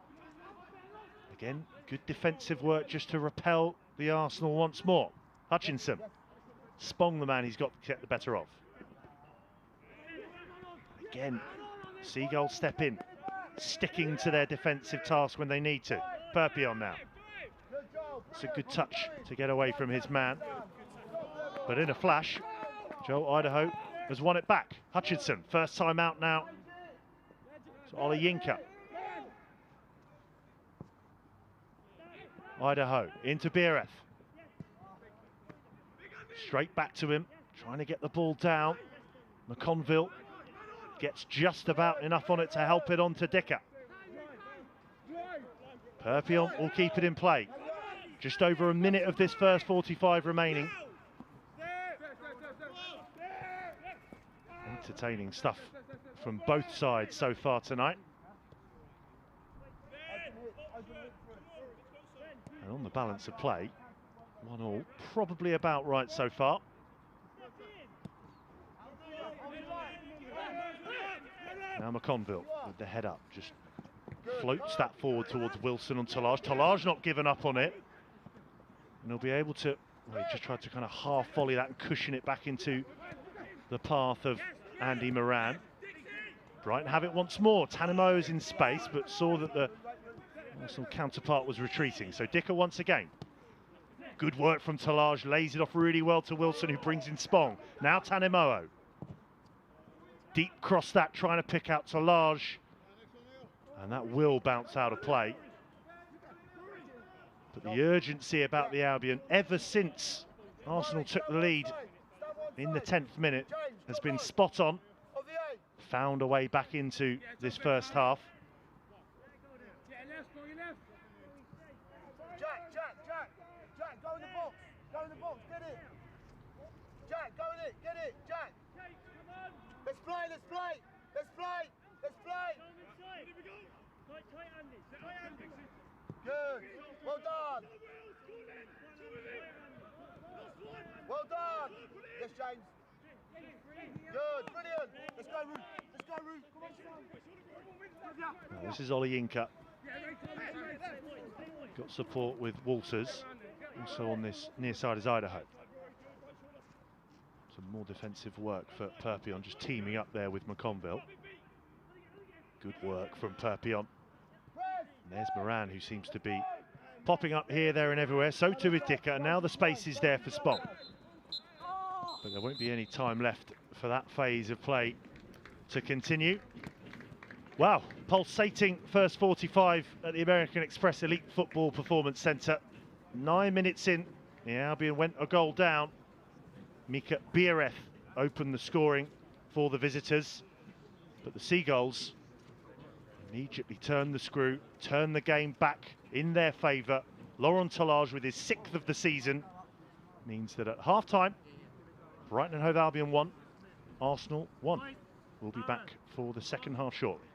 Again, good defensive work just to repel the Arsenal once more. Hutchinson, Spong the man he's got to get the better of. Again, Seagulls step in, sticking to their defensive task when they need to. Perpion now. It's a good touch to get away from his man. But in a flash, Joe Idaho has won it back. Hutchinson, first time out now. So Ollie Yinka. Idaho into BRF. Straight back to him, trying to get the ball down. McConville gets just about enough on it to help it on to Dicker. Perpion will keep it in play. Just over a minute of this first 45 remaining. Entertaining stuff from both sides so far tonight. And on the balance of play, 1-1, probably about right so far. Now McConville with the head up, just floats that forward towards Wilson and Talage. Talage not given up on it. And he'll be able to, well, he just tried to kind of half volley that and cushion it back into the path of Andy Moran. Brighton have it once more. Tanimo is in space, but saw that the Arsenal counterpart was retreating. So Dicker once again. Good work from Talage, lays it off really well to Wilson, who brings in Spong. Now Tanimoa. Deep cross that, trying to pick out Talage. And that will bounce out of play. But the urgency about the Albion, ever since Arsenal took the lead in the 10th minute, has been spot on. Found a way back into this first half. Jack, go in the box. Go in the box, get it. Jack, go in it, get it, Jack. Let's play. Good, well done. Well done. Yes, James. Good, brilliant. Let's go, Ruth. Come on, This is Ollie Inca. Got support with Walters. Also on this near side is Idaho. Some more defensive work for Perpion, just teaming up there with McConville. Good work from Perpion. And there's Moran, who seems to be popping up here, there and everywhere. So too with Dicker, and now the space is there for Spong. But there won't be any time left for that phase of play to continue. Wow, pulsating first 45 at the American Express Elite Football Performance Centre. 9 minutes in, the Albion went a goal down. Mika BRF opened the scoring for the visitors, but the Seagulls immediately turned the screw, turned the game back in their favour, Laurent Tallage with his 6th of the season means that at half-time, Brighton and Hove Albion 1, Arsenal 1. We'll be back for the second half shortly.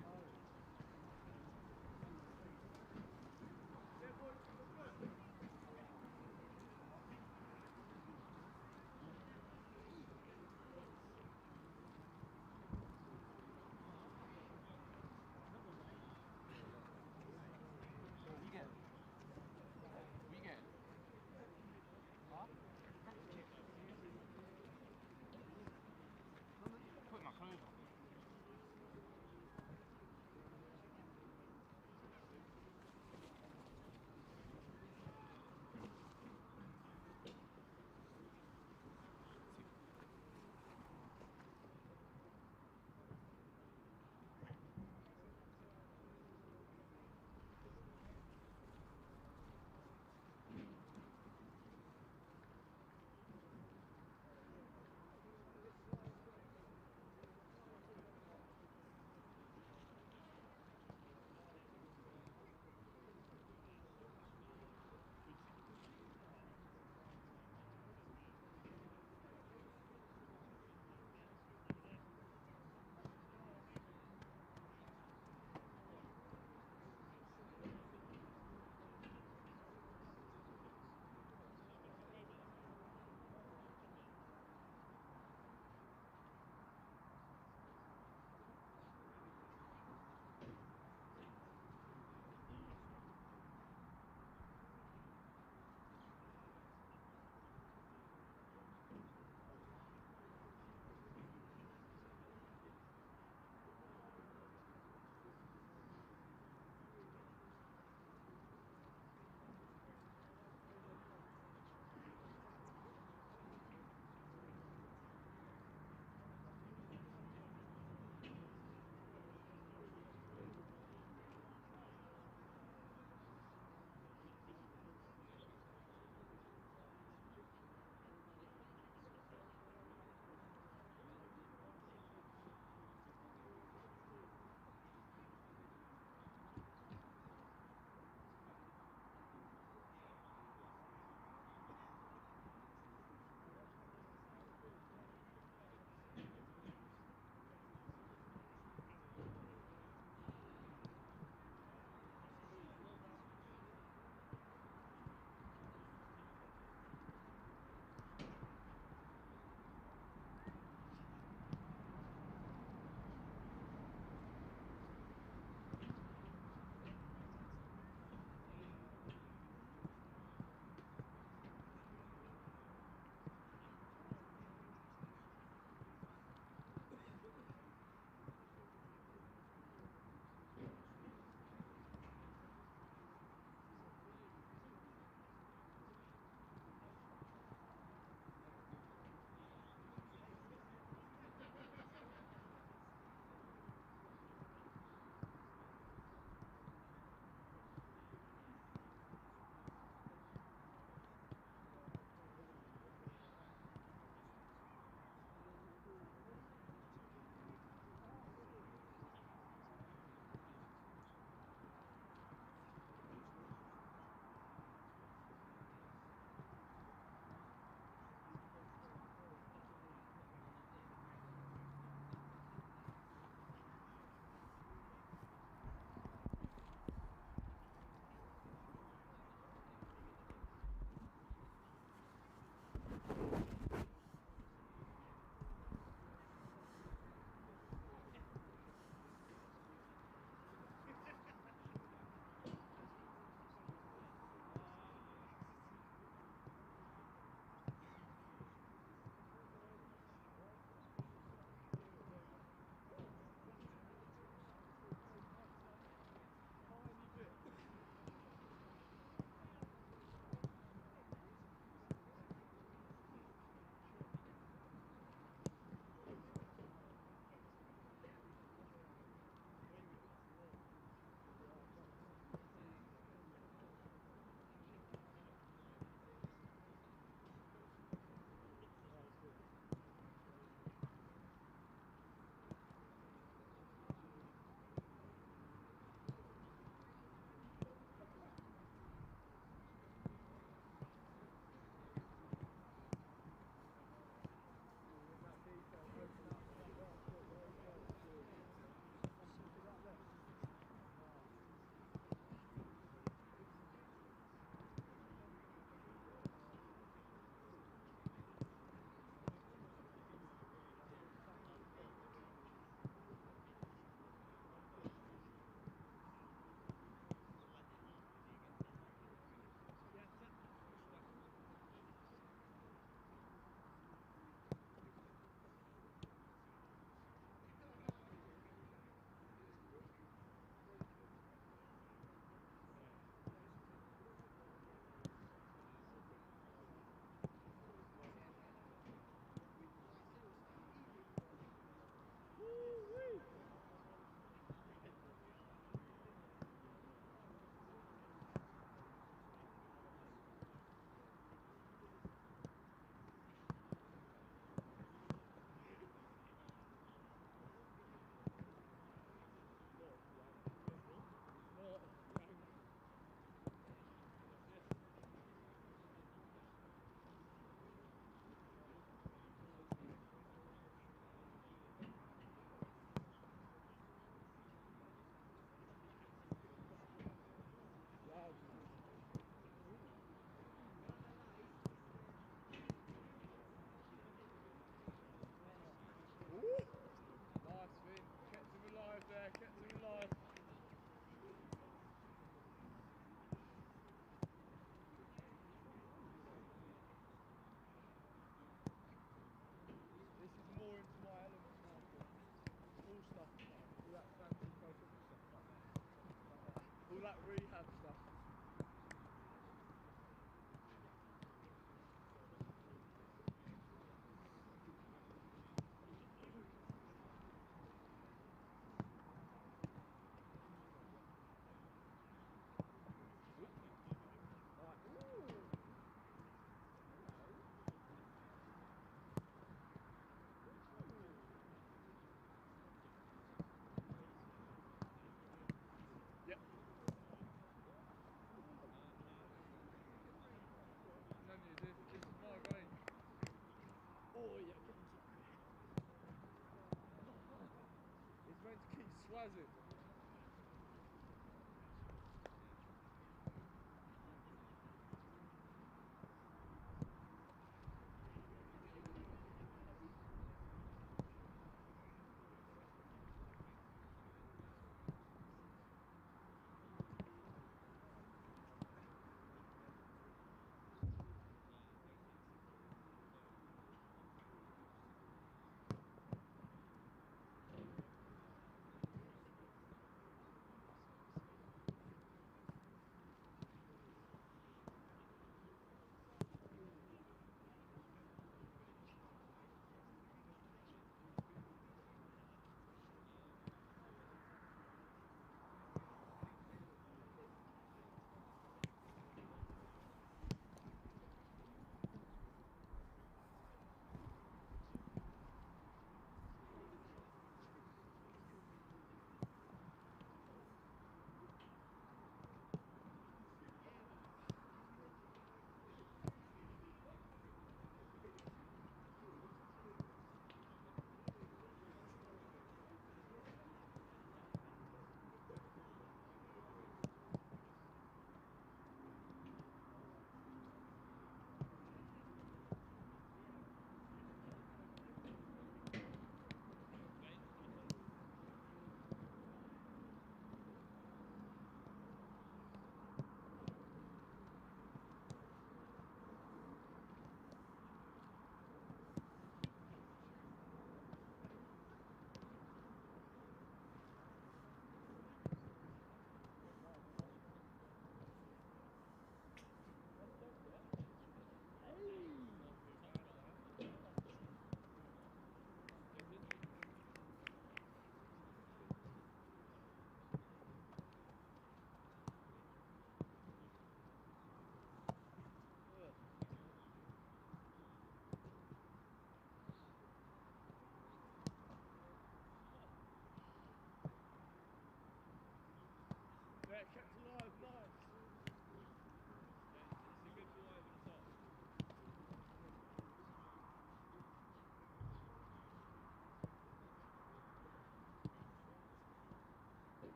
equalizing.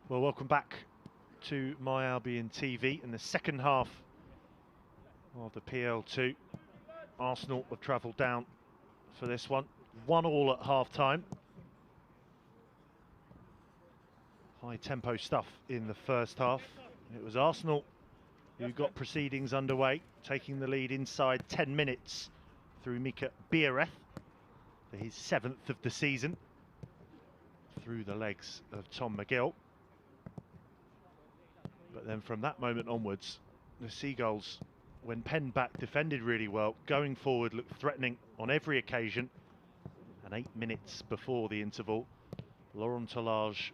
Well, welcome back to My Albion TV in the second half of the PL2. Arsenal have travelled down for this one. 1-1 at half-time. High tempo stuff in the first half. It was Arsenal who got proceedings underway, taking the lead inside 10 minutes through Mika Biereth for his 7th of the season, through the legs of Tom McGill. But then from that moment onwards, the Seagulls, when penned back, defended really well, going forward, looked threatening on every occasion. And 8 minutes before the interval, Laurent Tolage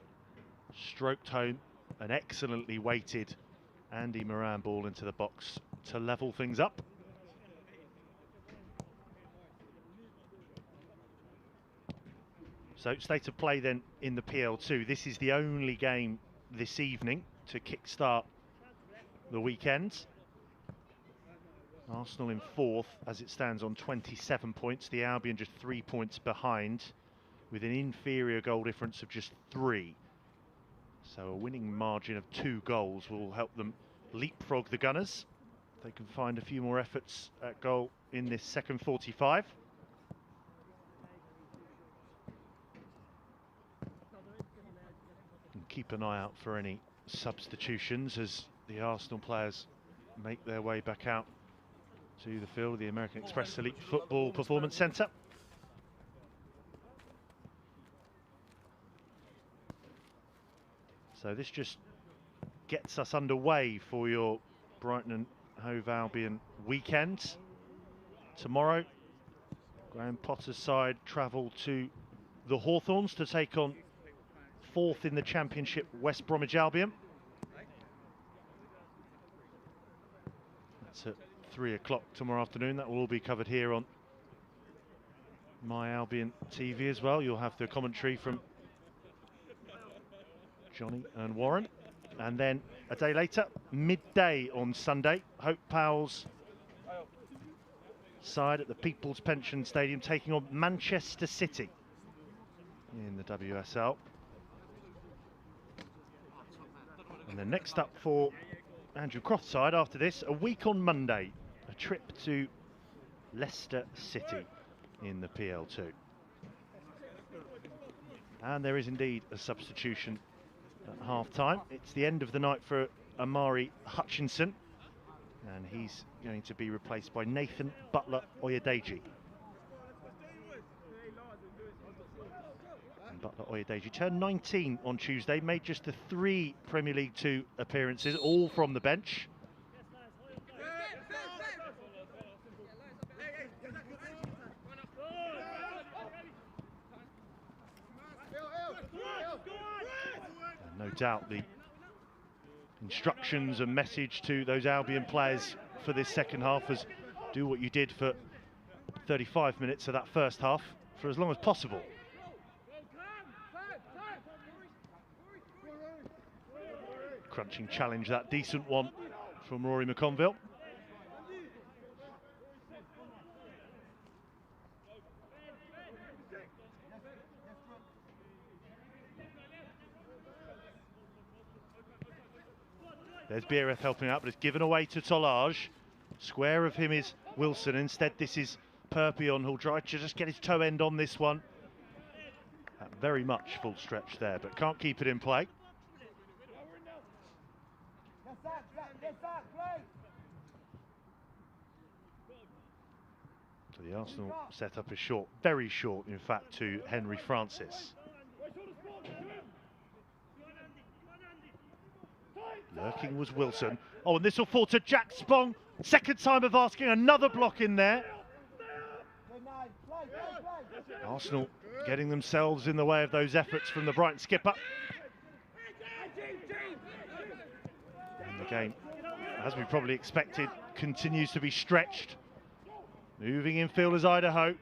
stroked home an excellently weighted Andy Moran ball into the box to level things up. So state of play then in the PL2. This is the only game this evening to kickstart the weekend. Arsenal in 4th as it stands on 27 points. The Albion just 3 points behind with an inferior goal difference of just 3. So a winning margin of 2 goals will help them leapfrog the Gunners. They can find a few more efforts at goal in this second 45. And keep an eye out for any substitutions as the Arsenal players make their way back out to the field of the American Express Elite Football Performance Centre. So this just gets us underway for your Brighton and Hove Albion weekend. Tomorrow, Graham Potter's side travel to the Hawthorns to take on 4th in the Championship West Bromwich Albion. That's at 3 o'clock tomorrow afternoon. That will all be covered here on My Albion TV as well. You'll have the commentary from Johnny and Warren. And then a day later, midday on Sunday, Hope Powell's side at the People's Pension Stadium taking on Manchester City in the WSL. And then next up for Andrew Croft's side after this, a week on Monday, a trip to Leicester City in the PL2. And there is indeed a substitution at half-time. It's the end of the night for Amari Hutchinson, and he's going to be replaced by Nathan Butler-Oyedeji. And Butler-Oyedeji turned 19 on Tuesday, made just the 3 Premier League 2 appearances, all from the bench. No doubt the instructions and message to those Albion players for this second half was do what you did for 35 minutes of that first half for as long as possible. Crunching challenge, that decent one from Rory McConville. There's Biereth helping out, but it's given away to Tolage. Square of him is Wilson. Instead, this is Perpion, who'll try to just get his toe end on this one. Very much full stretch there, but can't keep it in play. So the Arsenal setup is short, very short, in fact, to Henry Francis. Lurking was Wilson. Oh, and this will fall to Jack Spong. Second time of asking, another block in there. Arsenal getting themselves in the way of those efforts from the Brighton skipper. And the game, as we probably expected, continues to be stretched. Moving infield is Idaho.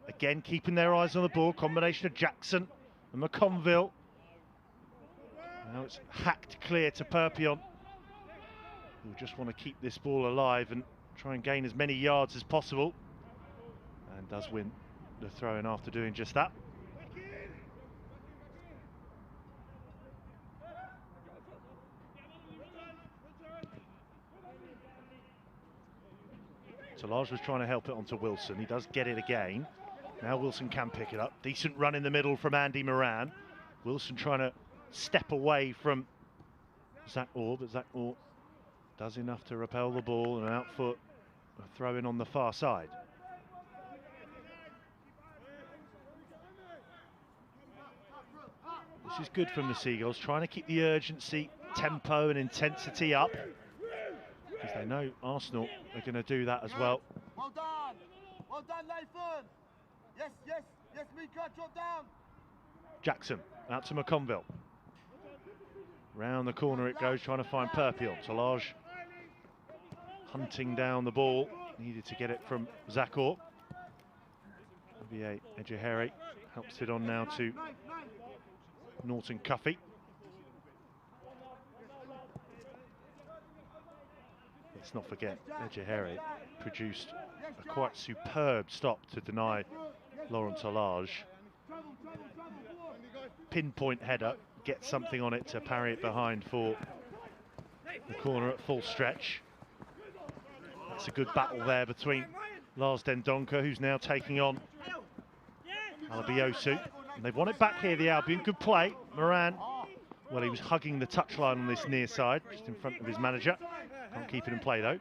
Again, keeping their eyes on the ball. Combination of Jackson and McConville. Now it's hacked clear to Perpion, who just want to keep this ball alive and try and gain as many yards as possible. And does win the throw-in after doing just that. Solage was trying to help it onto Wilson. He does get it again. Now Wilson can pick it up. Decent run in the middle from Andy Moran. Wilson trying to step away from Zach Orr, but Zach Orr does enough to repel the ball, and an out foot, a throw in on the far side. This is good from the Seagulls, trying to keep the urgency, tempo and intensity up, because they know Arsenal are going to do that as well. Well done Nathan. Yes, Mika, drop down. Jackson out to McConville. Round the corner it goes, trying to find Perpion. Solage hunting down the ball, needed to get it from Zach Orr. Olivier Ejeheri helps it on now to Norton Cuffy. Let's not forget, Ejeheri produced a quite superb stop to deny Laurent Solage. Pinpoint header, get something on it to parry it behind for the corner at full stretch. That's a good battle there between Lars Dendoncker, who's now taking on Alabiosu. And they've won it back here, the Albion. Good play. Moran, well, he was hugging the touchline on this near side, just in front of his manager. Can't keep it in play, though.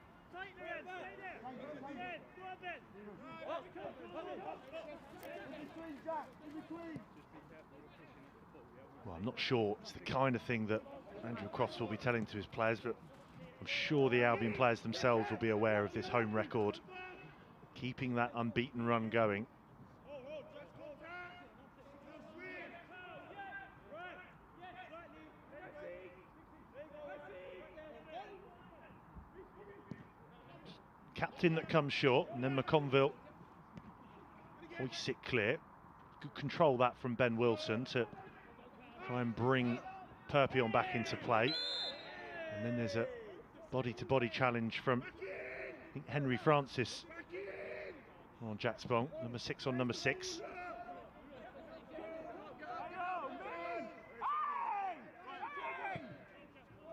Well, I'm not sure it's the kind of thing that Andrew Crofts will be telling to his players, but I'm sure the Albion players themselves will be aware of this home record, keeping that unbeaten run going. Captain that comes short, and then McConville hoists it clear. Good control that from Ben Wilson to try and bring Perpion back into play. And then there's a body-to-body challenge from, I think, Henry Francis on Jack Spong, number 6 on number 6.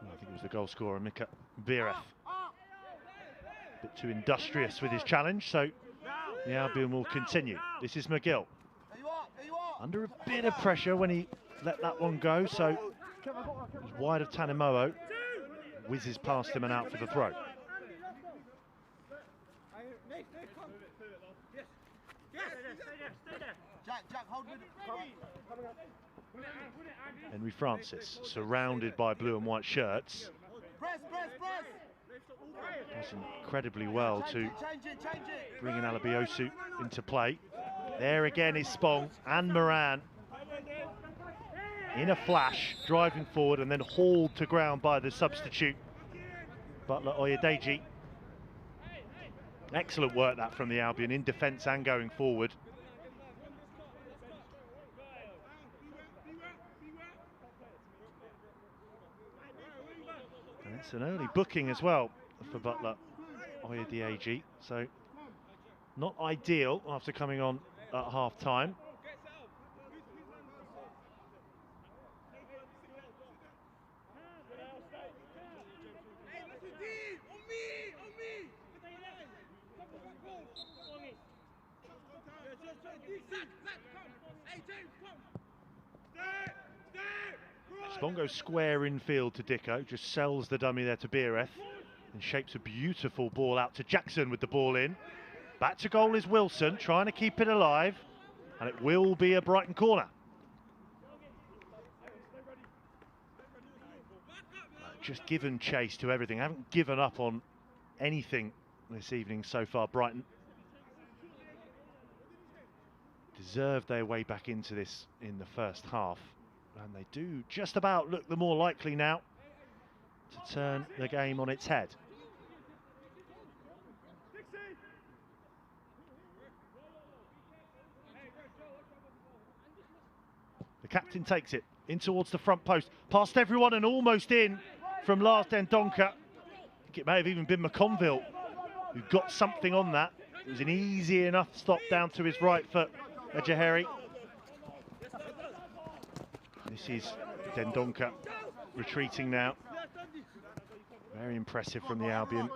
I think it was the goal scorer, Mika Biereth. A bit too industrious with his challenge, so the Albion will continue. This is McGill. Under a bit of pressure when he let that one go, so it was wide of Tanimowo. Whizzes past him and out for the throw. Henry Francis, surrounded by blue and white shirts, does incredibly well to bring in Alabiosu into play. There again is Spong and Moran in a flash, driving forward and then hauled to ground by the substitute Butler Oyedeji. Excellent work that from the Albion in defence and going forward. And it's an early booking as well for Butler Oyedeji, so not ideal after coming on at half time. Spong goes square infield to Dicko, just sells the dummy there to Biereth and shapes a beautiful ball out to Jackson with the ball in. Back to goal is Wilson, trying to keep it alive, and it will be a Brighton corner. Just given chase to everything, haven't given up on anything this evening so far, Brighton. Deserved their way back into this in the first half, and they do just about look the more likely now to turn the game on its head. The captain takes it in towards the front post, past everyone and almost in from Lars Dendoncker. I think it may have even been McConville who got something on that. It was an easy enough stop down to his right foot, Ejeheri. This is Dendoncker retreating now. Very impressive from the Albion.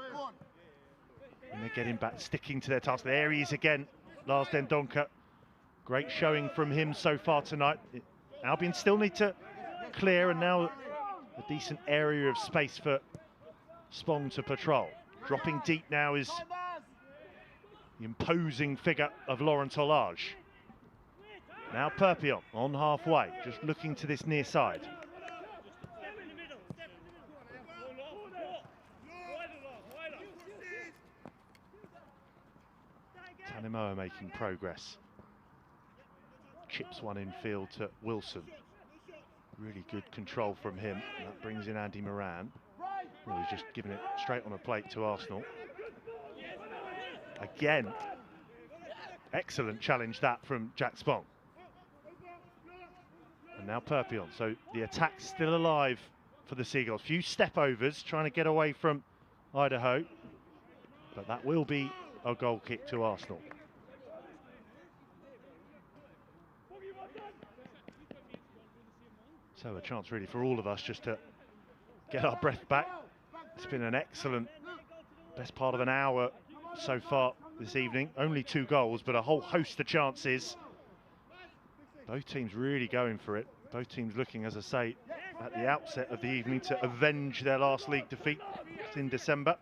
And they're getting back, sticking to their task. There he is again, Lars Dendoncker. Great showing from him so far tonight. Albion still need to clear, and now a decent area of space for Spong to patrol. Dropping deep now is the imposing figure of Laurent Olage. Now Perpion on halfway, just looking to this near side. Tanimoa making progress. Chips one in field to Wilson. Really good control from him. That brings in Andy Moran. Really just giving it straight on a plate to Arsenal. Again, excellent challenge that from Jack Spong. And now Perpion. So the attack's still alive for the Seagulls. Few step overs trying to get away from Idaho. But that will be a goal kick to Arsenal. So a chance really for all of us just to get our breath back. It's been an excellent, best part of an hour so far this evening. Only 2 goals, but a whole host of chances. Both teams really going for it. Both teams looking, as I say, at the outset of the evening to avenge their last league defeat in December.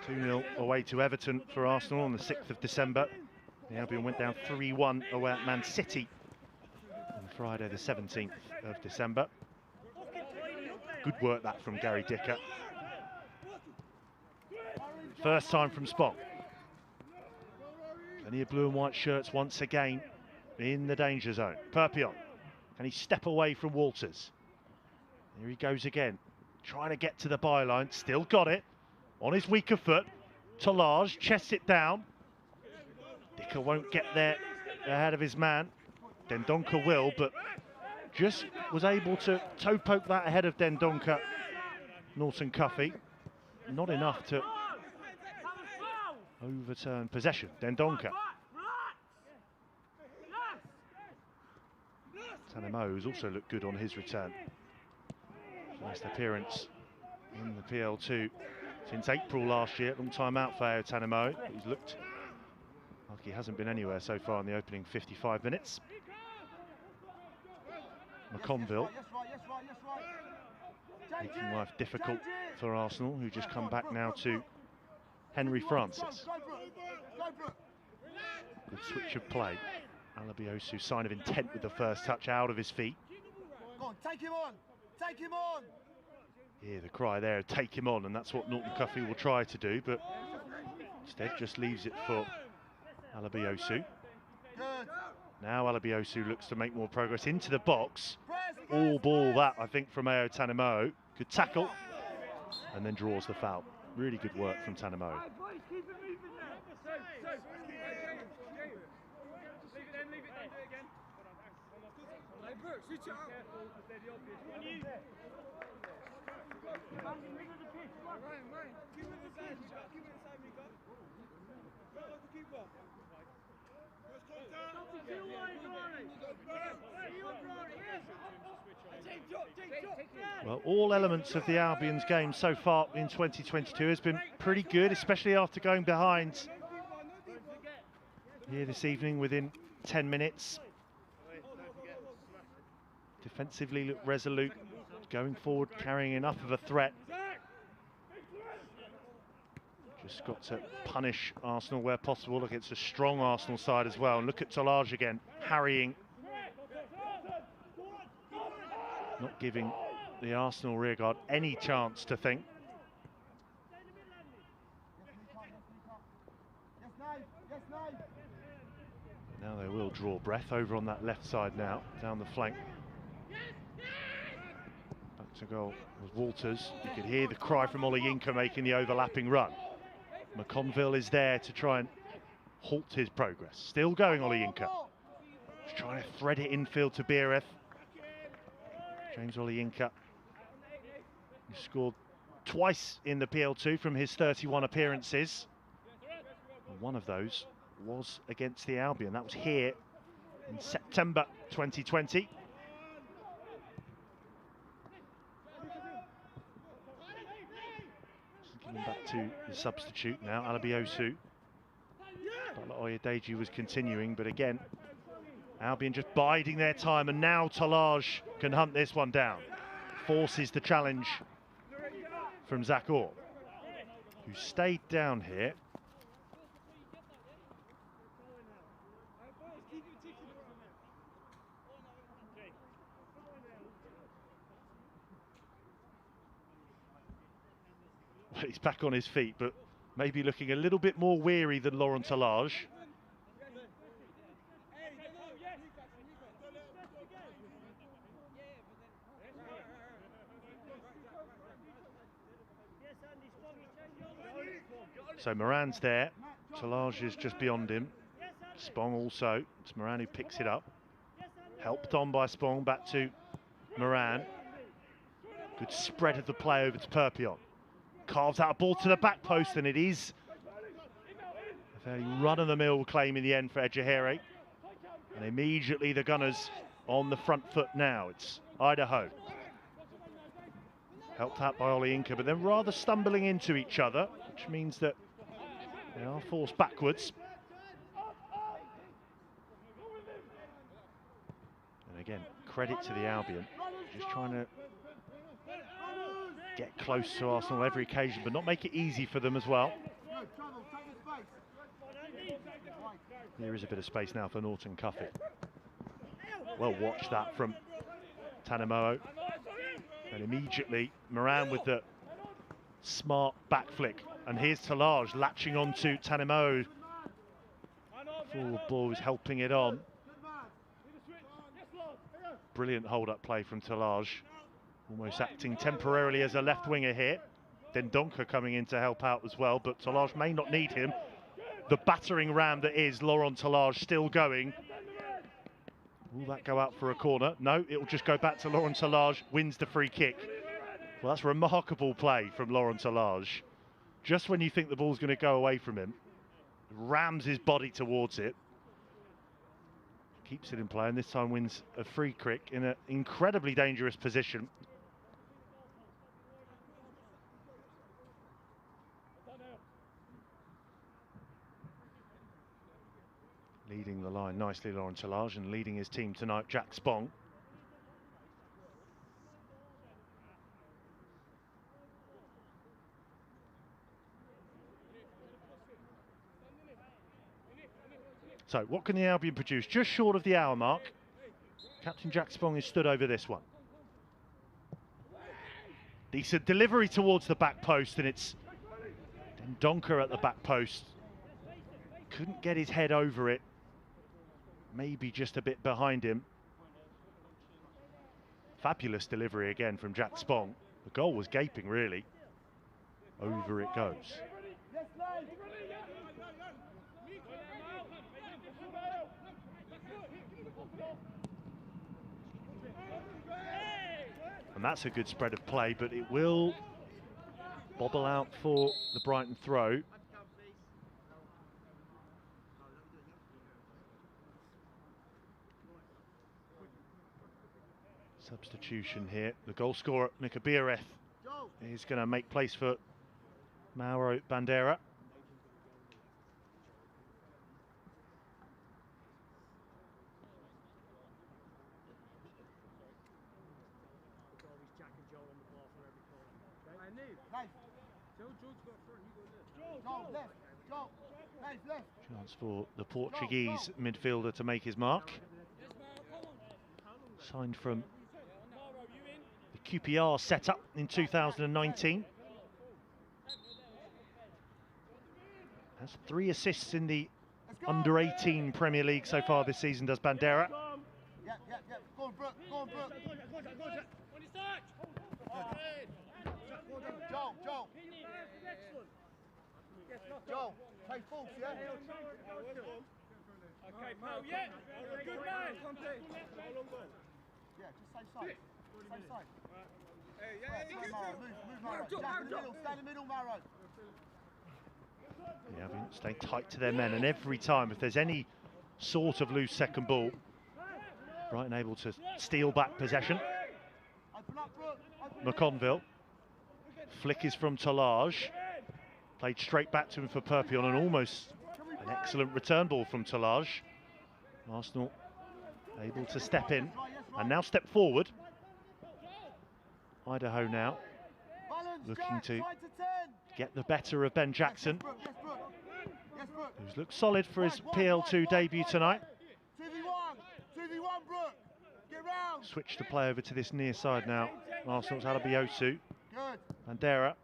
2-0 away to Everton for Arsenal on the 6th of December. The Albion went down 3-1 away at Man City on Friday the 17th of December. Good work that from Gary Dicker. First time from Spong. Plenty of blue and white shirts once again in the danger zone. Perpion, can he step away from Walters? Here he goes again, trying to get to the byline, still got it. On his weaker foot, Tolage chests it down. Dicker won't get there ahead of his man. Dendoncker will, but just was able to toe poke that ahead of Dendoncker. Norton Cuffy, not enough to overturn possession. Dendoncker. Tanimoa has also looked good on his return. First appearance in the PL2 since April last year. Long time out for Tanimoa. He's looked like he hasn't been anywhere so far in the opening 55 minutes. McConville making life difficult for Arsenal, who just come back now to Henry Francis. Good switch of play. Alabiosu, sign of intent with the first touch out of his feet. Go on, take him on! Take him on! Yeah, the cry there, take him on, and that's what Norton Cuffy will try to do, but instead just leaves it for Alabiosu. Now Alabiosu looks to make more progress into the box. All ball that, I think, from Ao Tanimoa. Good tackle, and then draws the foul. Really good work from Tanimoa. Well, all elements of the Albion's game so far in 2022 has been pretty good, especially after going behind here this evening within 10 minutes. Defensively look resolute, going forward, carrying enough of a threat. Just got to punish Arsenal where possible. Look, it's a strong Arsenal side as well. And look at Tolage again, harrying. Not giving the Arsenal rearguard any chance to think. Now they will draw breath over on that left side now, down the flank. Back to goal was Walters. You could hear the cry from Olayinka making the overlapping run. McConville is there to try and halt his progress. Still going, Olayinka. Just trying to thread it infield to Biereth. James Olayinka, who scored twice in the PL2 from his 31 appearances. And one of those was against the Albion. That was here in September 2020. Giving back back to the substitute now, Albion. Oyedeji was continuing, but again, Albion just biding their time, and now Talaj can hunt this one down. Forces the challenge from Zakor, who stayed down here. Well, he's back on his feet, but maybe looking a little bit more weary than Laurent Talaj. So Moran's there, Talaj is just beyond him. Spong also, it's Moran who picks it up. Helped on by Spong, back to Moran. Good spread of the play over to Perpion. Carves out a ball to the back post, and it is a fairly run-of-the-mill claim in the end for Ejaheri. And immediately the Gunners on the front foot now. It's Idaho. Helped out by Ollie Inca, but then rather stumbling into each other, which means that they are forced backwards. And again, credit to the Albion, just trying to get close to Arsenal every occasion, but not make it easy for them as well. There is a bit of space now for Norton Cuffey. Well, watch that from Tanimoa. And immediately Moran with the smart back flick. And here's Talaj latching on to Tanimoa. Forward ball is helping it on. Brilliant hold-up play from Talaj. Almost acting temporarily as a left winger here. Then Donker coming in to help out as well, but Talaj may not need him. The battering ram that is Laurent Talaj still going. Will that go out for a corner? No, it'll just go back to Laurent Talaj, wins the free kick. Well, that's remarkable play from Laurent Talaj. Just when you think the ball's going to go away from him, rams his body towards it. Keeps it in play, and this time wins a free kick in an incredibly dangerous position. Leading the line nicely, Laurent Talaj, and leading his team tonight, Jack Spong. So, what can the Albion produce? Just short of the hour mark. Captain Jack Spong is stood over this one. Decent delivery towards the back post, and it's Donker at the back post. Couldn't get his head over it. Maybe just a bit behind him. Fabulous delivery again from Jack Spong. The goal was gaping, really. Over it goes. And that's a good spread of play, but it will bobble out for the Brighton throw. Substitution here. The goal scorer, Mikabiareth, is going to make place for Mauro Bandera. Chance for the Portuguese midfielder to make his mark. Signed from the QPR setup in 2019. Has 3 assists in the under-18 Premier League so far this season, does Bandera. Yeah. Go on, Brooke. Go on, Brooke. Joel, play false, yeah? Okay, Paul, yeah. Good man. Yeah, just stay side. Stay side. Hey, yeah, Move, Maro. Jack in the middle, stay in the middle, Maro. Yeah, staying tight to their men, and every time, if there's any sort of loose second ball, Brighton able to steal back possession. Open up, Brooke. McConville. Flick is from Talaj. Played straight back to him for Perpion, and almost an excellent return ball from Tolage. Arsenal able to step in and now step forward. Idaho now looking to get the better of Ben Jackson, who's looked solid for his PL2 debut tonight. 2v1, Brooke. Get round. Switch to play over to this near side now. Arsenal's Albion, Bandera,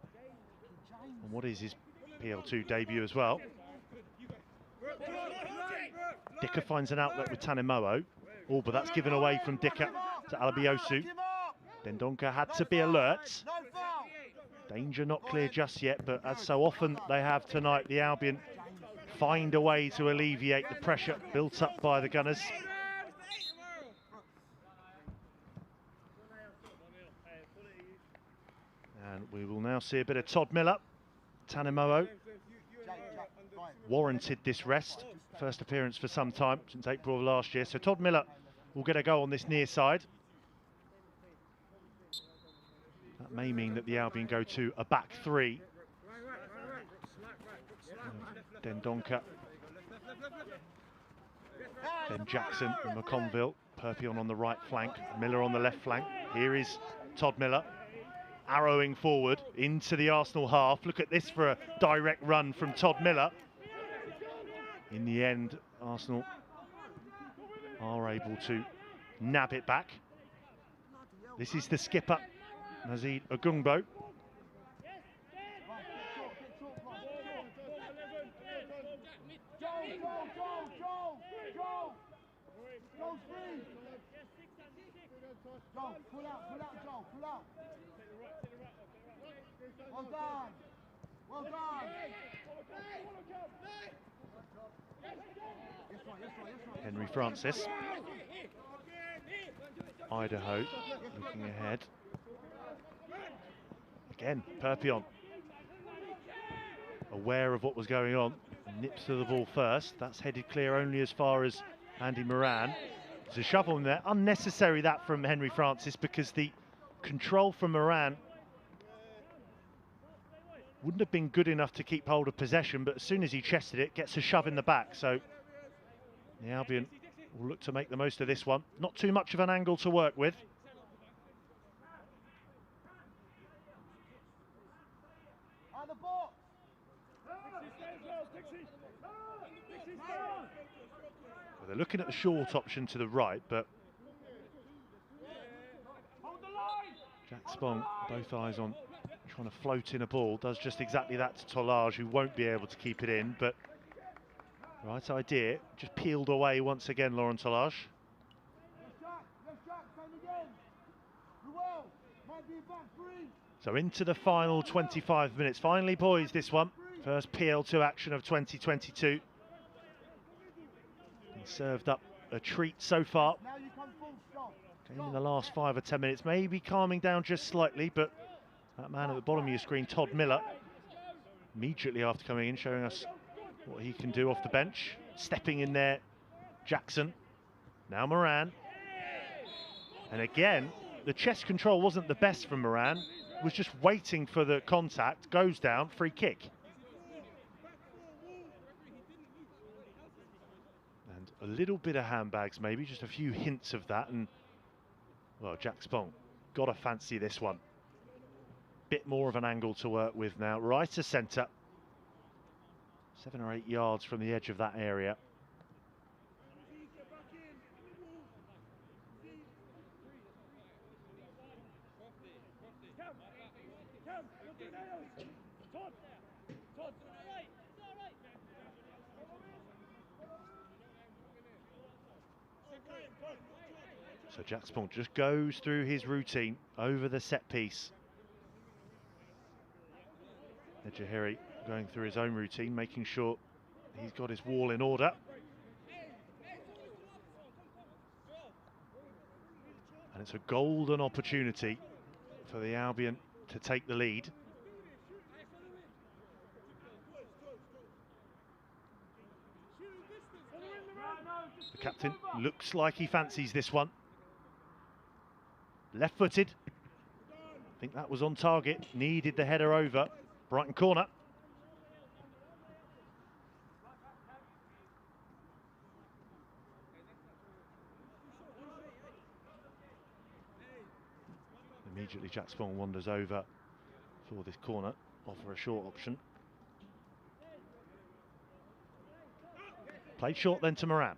and what is his PL2 debut as well. Dicker finds an outlet with Tanimoo. Oh, but that's given away from Dicker to Alabiosu. Dendonka had to be alert. Danger not clear just yet, but as so often they have tonight, the Albion find a way to alleviate the pressure built up by the Gunners. And we will now see a bit of Todd Miller. Tanimoo warranted this rest. First appearance for some time, since April of last year. So Todd Miller will get a go on this near side. That may mean that the Albion go to a back three. Dendonka, Ben Jackson and McConville. Perpion on the right flank, Miller on the left flank. Here is Todd Miller, arrowing forward into the Arsenal half. Look at this for a direct run from Todd Miller. In the end, Arsenal are able to nab it back. This is the skipper, Mazid Ogungbo. Pull out, Joel, pull out. Well done. Well done. Henry Francis. Idaho looking ahead. Again, Perpion aware of what was going on. Nips to the ball first. That's headed clear only as far as Andy Moran. There's a shovel in there. Unnecessary that from Henry Francis, because the control from Moran wouldn't have been good enough to keep hold of possession, but as soon as he chested it, gets a shove in the back. So the Albion will look to make the most of this one. Not too much of an angle to work with. Well, they're looking at the short option to the right, but Jack Spong, both eyes on trying to float in a ball, does just exactly that to Tolage, who won't be able to keep it in, but right idea, just peeled away once again, Laurent Tolage. So into the final 25 minutes. Finally, boys, this one. First PL2 action of 2022. He served up a treat so far. Came in the last 5 or 10 minutes, maybe calming down just slightly, but that man at the bottom of your screen, Todd Miller, immediately after coming in, showing us what he can do off the bench. Stepping in there, Jackson. Now Moran. And again, the chest control wasn't the best from Moran. Was just waiting for the contact. Goes down, free kick. And a little bit of handbags maybe, just a few hints of that. And, well, Jack Spong, gotta fancy this one. Bit more of an angle to work with now. Right to centre. 7 or 8 yards from the edge of that area. So Jack Spong just goes through his routine over the set piece. Ejaheri going through his own routine, making sure he's got his wall in order. And it's a golden opportunity for the Albion to take the lead. The captain looks like he fancies this one. Left-footed. I think that was on target. Needed the header over. Brighton corner. Immediately Jack Spong wanders over for this corner, offer a short option. Played short then to Moran.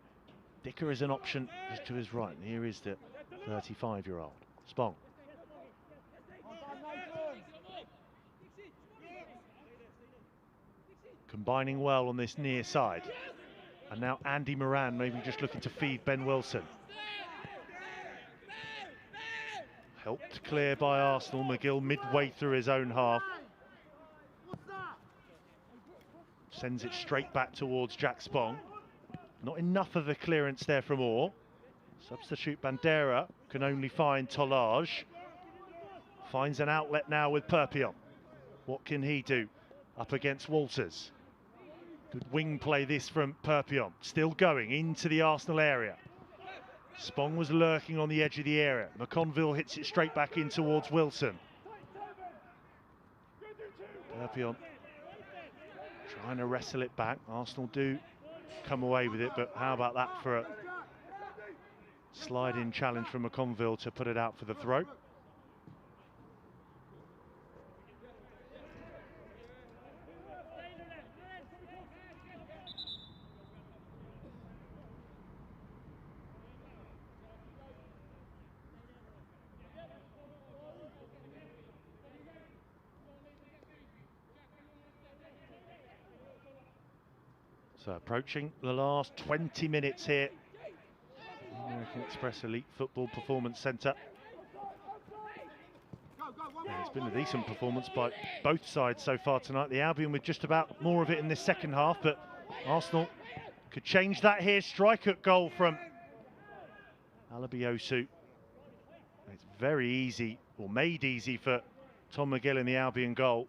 Dicker is an option just to his right, and here is the 35-year-old. Spong. Combining well on this near side. And now Andy Moran maybe just looking to feed Ben Wilson. Helped clear by Arsenal. McGill midway through his own half. Sends it straight back towards Jack Spong. Not enough of the clearance there from Orr. Substitute Bandera can only find Tolage. Finds an outlet now with Perpion. What can he do up against Walters? Good wing play this from Perpion. Still going into the Arsenal area. Spong was lurking on the edge of the area. McConville hits it straight back in towards Wilson. Perpion trying to wrestle it back. Arsenal do come away with it, but how about that for a slide-in challenge from McConville to put it out for the throw? So approaching the last 20 minutes here. American Express Elite Football Performance Centre. It's been a decent performance by both sides so far tonight. The Albion with just about more of it in this second half, but Arsenal could change that here. Strike at goal from Alabiosu. It's very easy, or made easy for Tom McGill in the Albion goal.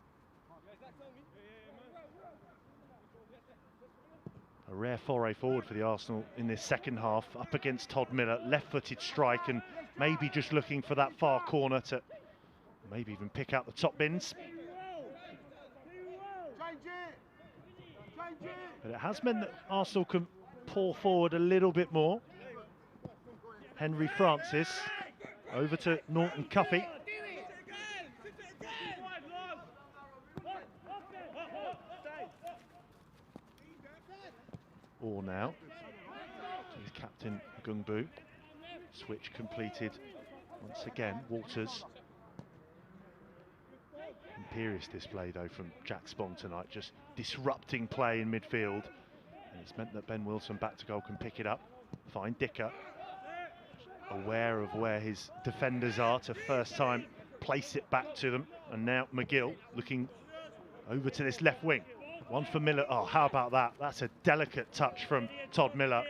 A rare foray forward for the Arsenal in this second half, up against Todd Miller, left-footed strike, and maybe just looking for that far corner to maybe even pick out the top bins. But it has meant that Arsenal can pour forward a little bit more. Henry Francis over to Norton Cuffy. Or now to his captain Gungbu. Switch completed once again. Walters. Imperious display though from Jack Spong tonight, just disrupting play in midfield. And it's meant that Ben Wilson back to goal can pick it up. Find Dicker. Aware of where his defenders are to first time place it back to them. And now McGill looking over to this left wing. One for Miller. Oh, how about that? That's a delicate touch from Todd Miller.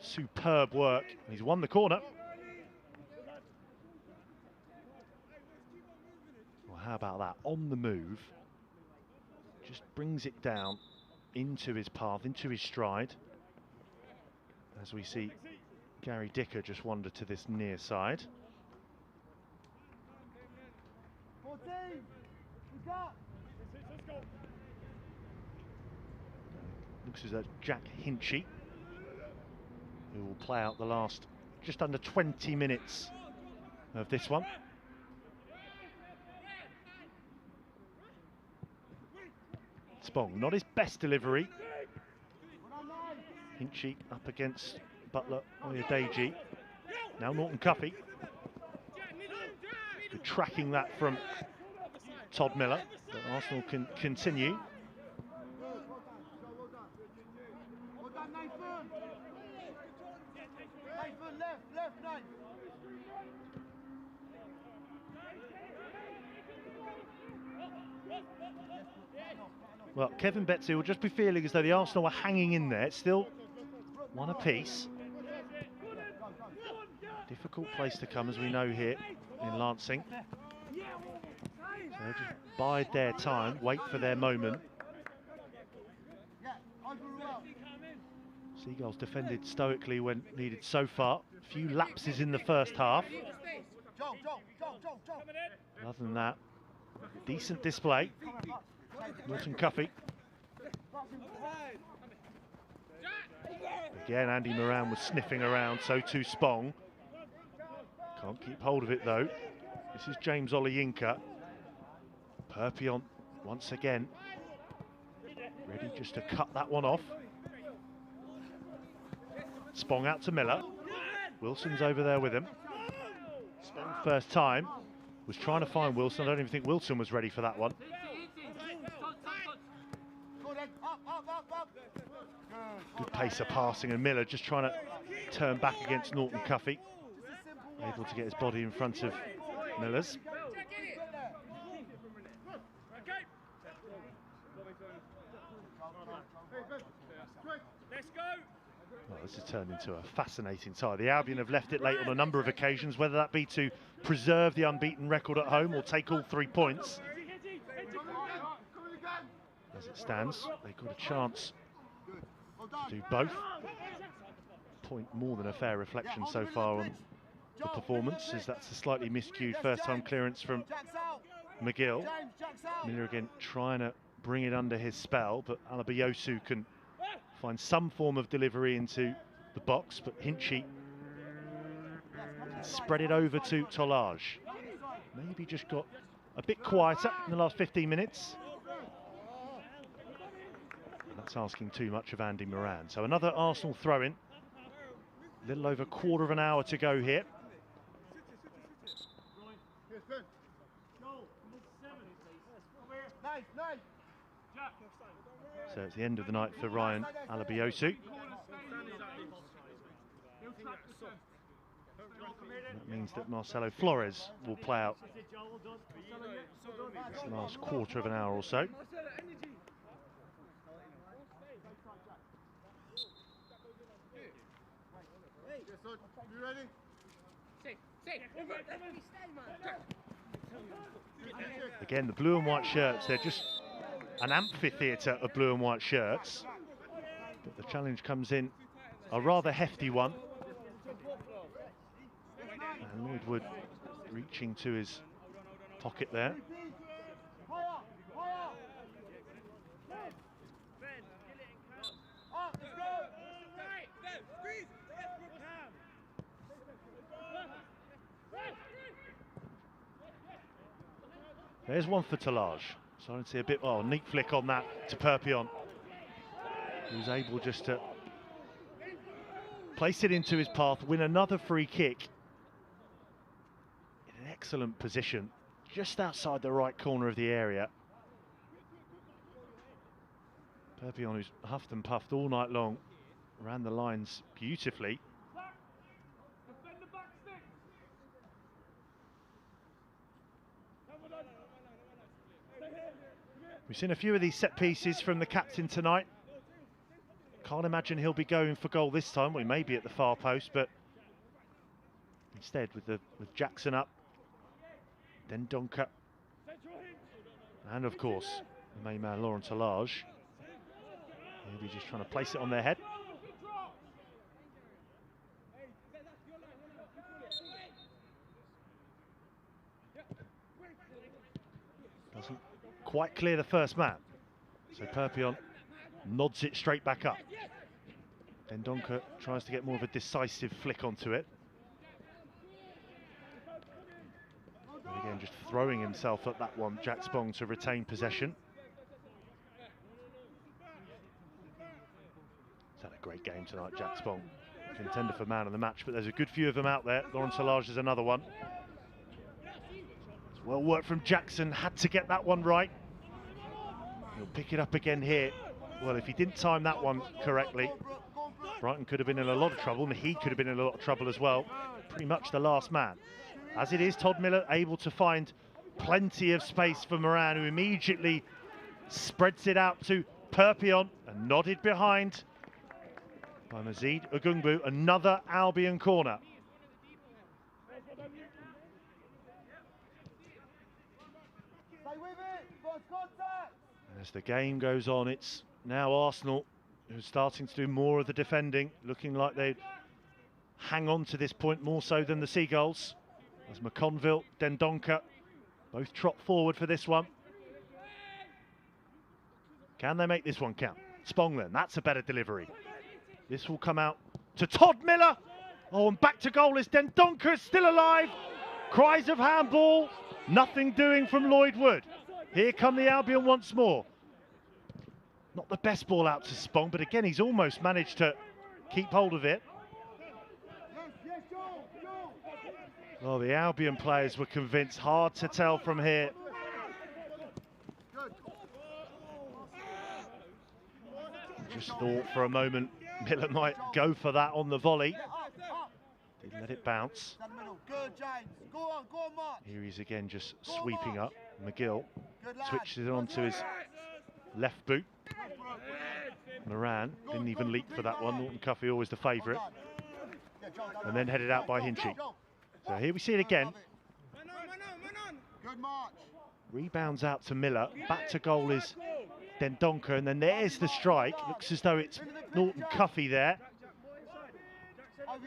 Superb work. He's won the corner. Well, how about that? On the move. Just brings it down into his path, into his stride. As we see Gary Dicker just wander to this near side. 14. We got. Looks as though Jack Hinchy, who will play out the last just under 20 minutes of this one. Spong, not his best delivery. Hinchy up against Butler Oyedeji. Now Norton Cuffy. Good tracking that from Todd Miller, but Arsenal can continue. Well, Kevin Betsy will just be feeling as though the Arsenal were hanging in there. It's still one apiece. Difficult place to come, as we know here in Lancing. So they'll just bide their time, wait for their moment. Seagulls defended stoically when needed so far. A few lapses in the first half. Other than that, decent display. Norton Cuffy. Again, Andy Moran was sniffing around, so too Spong. Can't keep hold of it though. This is James Oliyinka. Perpion once again ready just to cut that one off. Spong out to Miller. Wilson's over there with him. Spong first time was trying to find Wilson. I don't even think Wilson was ready for that one. Good pace of passing, and Miller just trying to turn back against Norton Cuffy. Able to get his body in front of Miller's. Well, this has turned into a fascinating tie. The Albion have left it late on a number of occasions, whether that be to preserve the unbeaten record at home or take all 3 points. As it stands, they've got a chance to do both. Point more than a fair reflection so far on the performance, as that's a slightly miscued first-time clearance from McGill. Miller again trying to bring it under his spell, but Albion can find some form of delivery into the box, but Hinchy spread it over to Tolage. Maybe just got a bit quieter in the last 15 minutes. That's asking too much of Andy Moran. So another Arsenal throw-in. A little over a quarter of an hour to go here. So it's the end of the night for Ryan Alabiosu. That means that Marcelo Flores will play out this last quarter of an hour or so. You ready? Again, the blue and white shirts, they're just an amphitheatre of blue and white shirts. But the challenge comes in a rather hefty one. And Lloyd Wood reaching to his pocket there. There's one for Tolage. Starting to see a bit, oh, neat flick on that to Perpion, who's able just to place it into his path, win another free kick. In an excellent position, just outside the right corner of the area. Perpion, who's huffed and puffed all night long, ran the lines beautifully. We've seen a few of these set pieces from the captain tonight. Can't imagine he'll be going for goal this time. We may be at the far post, but instead with Jackson up, then Donker, and of course the main man Laurent Tolage. Maybe just trying to place it on their head. Doesn't quite clear the first man. So Perpion nods it straight back up. Then Donker tries to get more of a decisive flick onto it. And again, just throwing himself at that one, Jack Spong, to retain possession. He's had a great game tonight, Jack Spong. Contender for man of the match, but there's a good few of them out there. Laurent Tolage is another one. Well worked from Jackson, had to get that one right. He'll pick it up again here. Well, if he didn't time that one correctly, Brighton could have been in a lot of trouble, and he could have been in a lot of trouble as well. Pretty much the last man. As it is, Todd Miller able to find plenty of space for Moran, who immediately spreads it out to Perpion and nodded behind by Mazid Ogungbu. Another Albion corner. As the game goes on, it's now Arsenal who's starting to do more of the defending, looking like they hang on to this point more so than the Seagulls. As McConville, Dendonka, both trot forward for this one. Can they make this one count? Spong then, that's a better delivery. This will come out to Todd Miller. Oh, and back to goal is Dendonka, still alive. Cries of handball, nothing doing from Lloyd Wood. Here come the Albion once more. Not the best ball out to Spong, but again, he's almost managed to keep hold of it. Well, the Albion players were convinced, hard to tell from here. Just thought for a moment Miller might go for that on the volley. Didn't let it bounce. Here he's again just sweeping up. McGill switches it onto his left boot. Moran didn't even leap for that one. Norton Cuffy always the favourite. And then headed out by Hinchy. So here we see it again. Rebounds out to Miller. Back to goal is Dendonka, and then there's the strike. Looks as though it's Norton Cuffy there.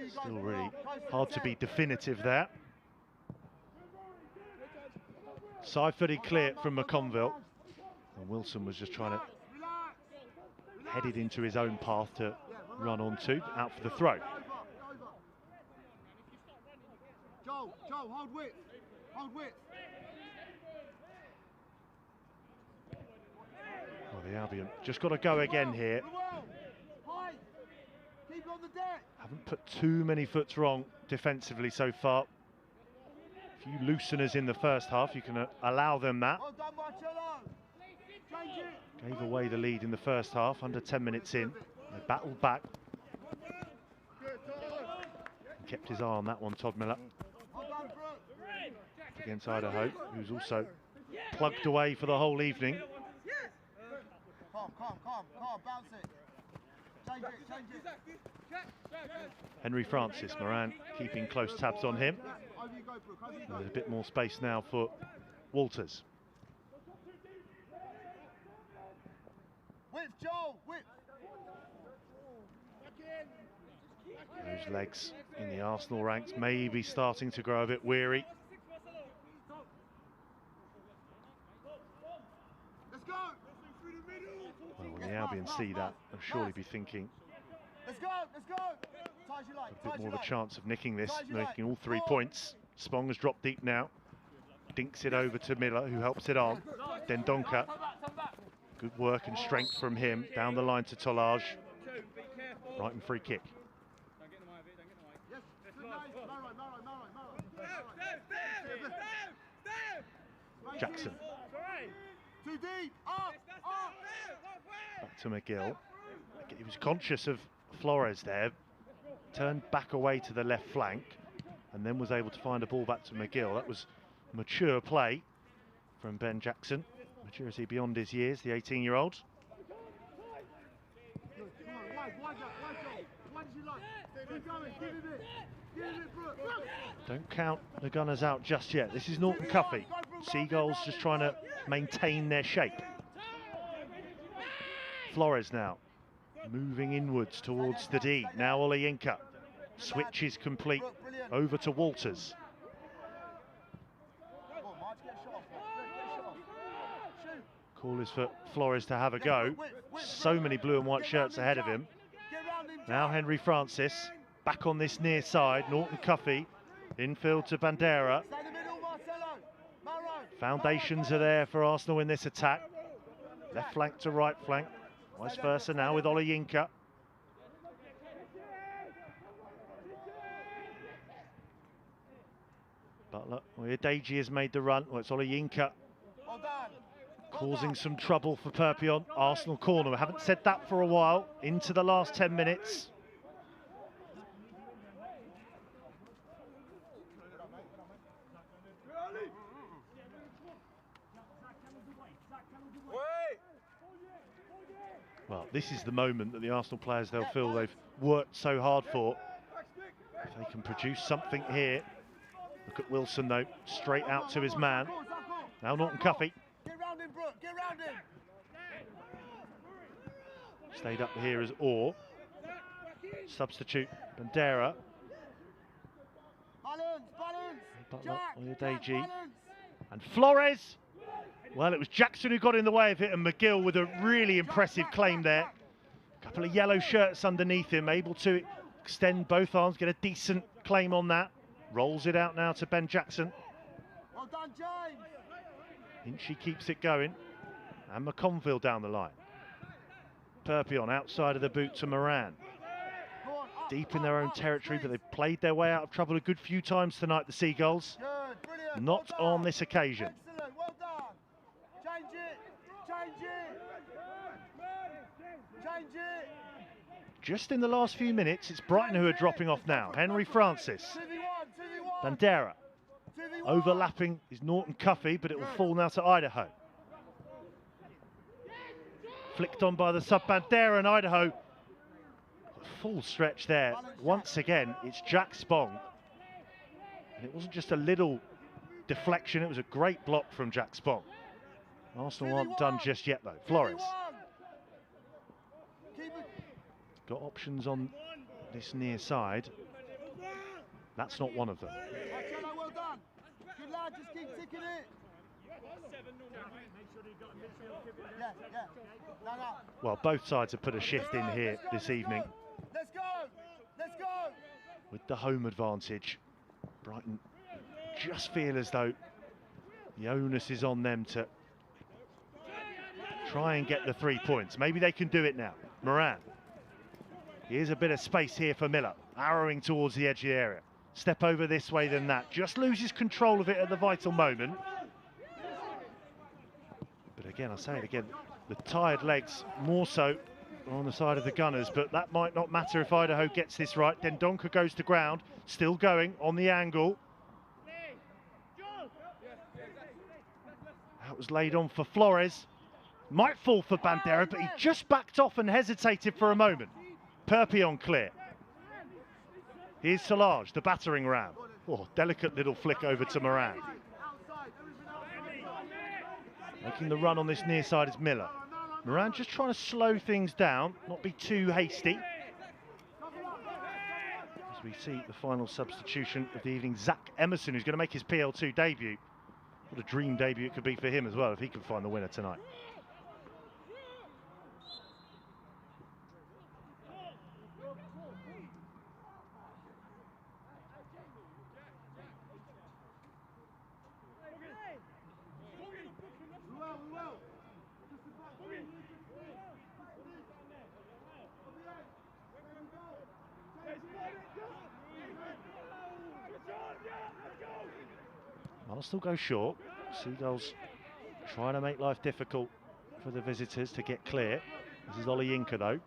Still really hard to be definitive there. Side-footed clear from McConville. And Wilson was just trying to head it into his own path to run onto, out for the throw. Joe, hold width. Hold width. Well, the Albion just got to go again here. Keep on the deck. Haven't put too many foot wrong defensively so far. A few looseners in the first half, you can allow them that. Well done, Marcello. Change it. Gave away the lead in the first half, under 10 minutes in. They battled back. And kept his eye on that one, Todd Miller. Against Idaho, who's also plugged away for the whole evening. Calm, bounce it. Change it. Henry Francis, Moran keeping close tabs on him. There's a bit more space now for Walters. Width, Joel, width. Those legs in the Arsenal ranks maybe starting to grow a bit weary. Let's go. Well, when the Albion see that, they'll surely be thinking Let's go. a bit more of a chance of nicking this, making all 3 points. Spong has dropped deep now. Dinks it over to Miller, who helps it on. Dendonka. Good work and strength from him. Down the line to Tolage. Brighton free kick. Jackson. Too deep. Up. Back to McGill. He was conscious of Flores there. Turned back away to the left flank and then was able to find a ball back to McGill. That was mature play from Ben Jackson. Maturity beyond his years, the 18-year-old. Don't count the Gunners out just yet. This is Norton Cuffy. Seagulls just trying to maintain their shape. Flores now moving inwards towards the D. Now Olayinka. Switch is complete over to Walters. Call is for Flores to have a go. So many blue and white shirts ahead of him. Now Henry Francis back on this near side. Norton Cuffy infield to Bandera. Foundations are there for Arsenal in this attack. Left flank to right flank. Vice versa now with Olayinka. Butler, Oyedeji has made the run. Well, it's Olayinka causing some trouble for Perpignan. Arsenal corner. We haven't said that for a while. Into the last 10 minutes. Well, this is the moment that the Arsenal players, they'll feel they've worked so hard for. If they can produce something here. Look at Wilson though, straight out to his man. Now Norton Cuffy. Get round him, Brooke, get round him. Stayed up here as Orr. Substitute Bandera. Butler, Oyedeji. And Flores. Well, it was Jackson who got in the way of it, and McGill with a really impressive claim there. A couple of yellow shirts underneath him, able to extend both arms, get a decent claim on that. Rolls it out now to Ben Jackson. Well done, James. Hinchy keeps it going. And McConville down the line. Perpion outside of the boot to Moran. Go on, up, Deep in up, their own up, territory, but squeeze. they've played their way out of trouble a good few times tonight, the Seagulls. Good, brilliant. Not well on done. this occasion. Excellent, well done. Change it, change it. Change it. Just in the last few minutes, it's Brighton who are dropping off now. Henry Francis. 2v1, 2v1. Bandera. 2v1. Overlapping is Norton Cuffey, but it will fall now to Idaho. Flicked on by the sub Bandera, and Idaho. Full stretch there. Once again, it's Jack Spong. And it wasn't just a little deflection, it was a great block from Jack Spong. Arsenal aren't done just yet though. Flores. Got options on this near side. That's not one of them. Well done. Good lad, just keep ticking it. Yeah. No. Well, both sides have put a shift in here this evening. Let's go. With the home advantage, Brighton just feel as though the onus is on them to try and get the 3 points. Maybe they can do it now. Moran. Here's a bit of space here for Miller, arrowing towards the edge of the area. Step over this way than that. Just loses control of it at the vital moment. But again, I say it again, the tired legs more so on the side of the Gunners, but that might not matter if Idaho gets this right. Dendonka goes to ground, still going on the angle. That was laid on for Flores. Might fall for Bandera, but he just backed off and hesitated for a moment. Perpion clear. Here's Solage, the battering ram. Oh, delicate little flick over to Moran. Making the run on this near side is Miller. Moran just trying to slow things down, not be too hasty. As we see the final substitution of the evening, Zach Emerson, who's going to make his PL2 debut. What a dream debut it could be for him as well if he can find the winner tonight. Arsenal go short. Seagulls trying to make life difficult for the visitors to get clear. This is Ollie Yinka though.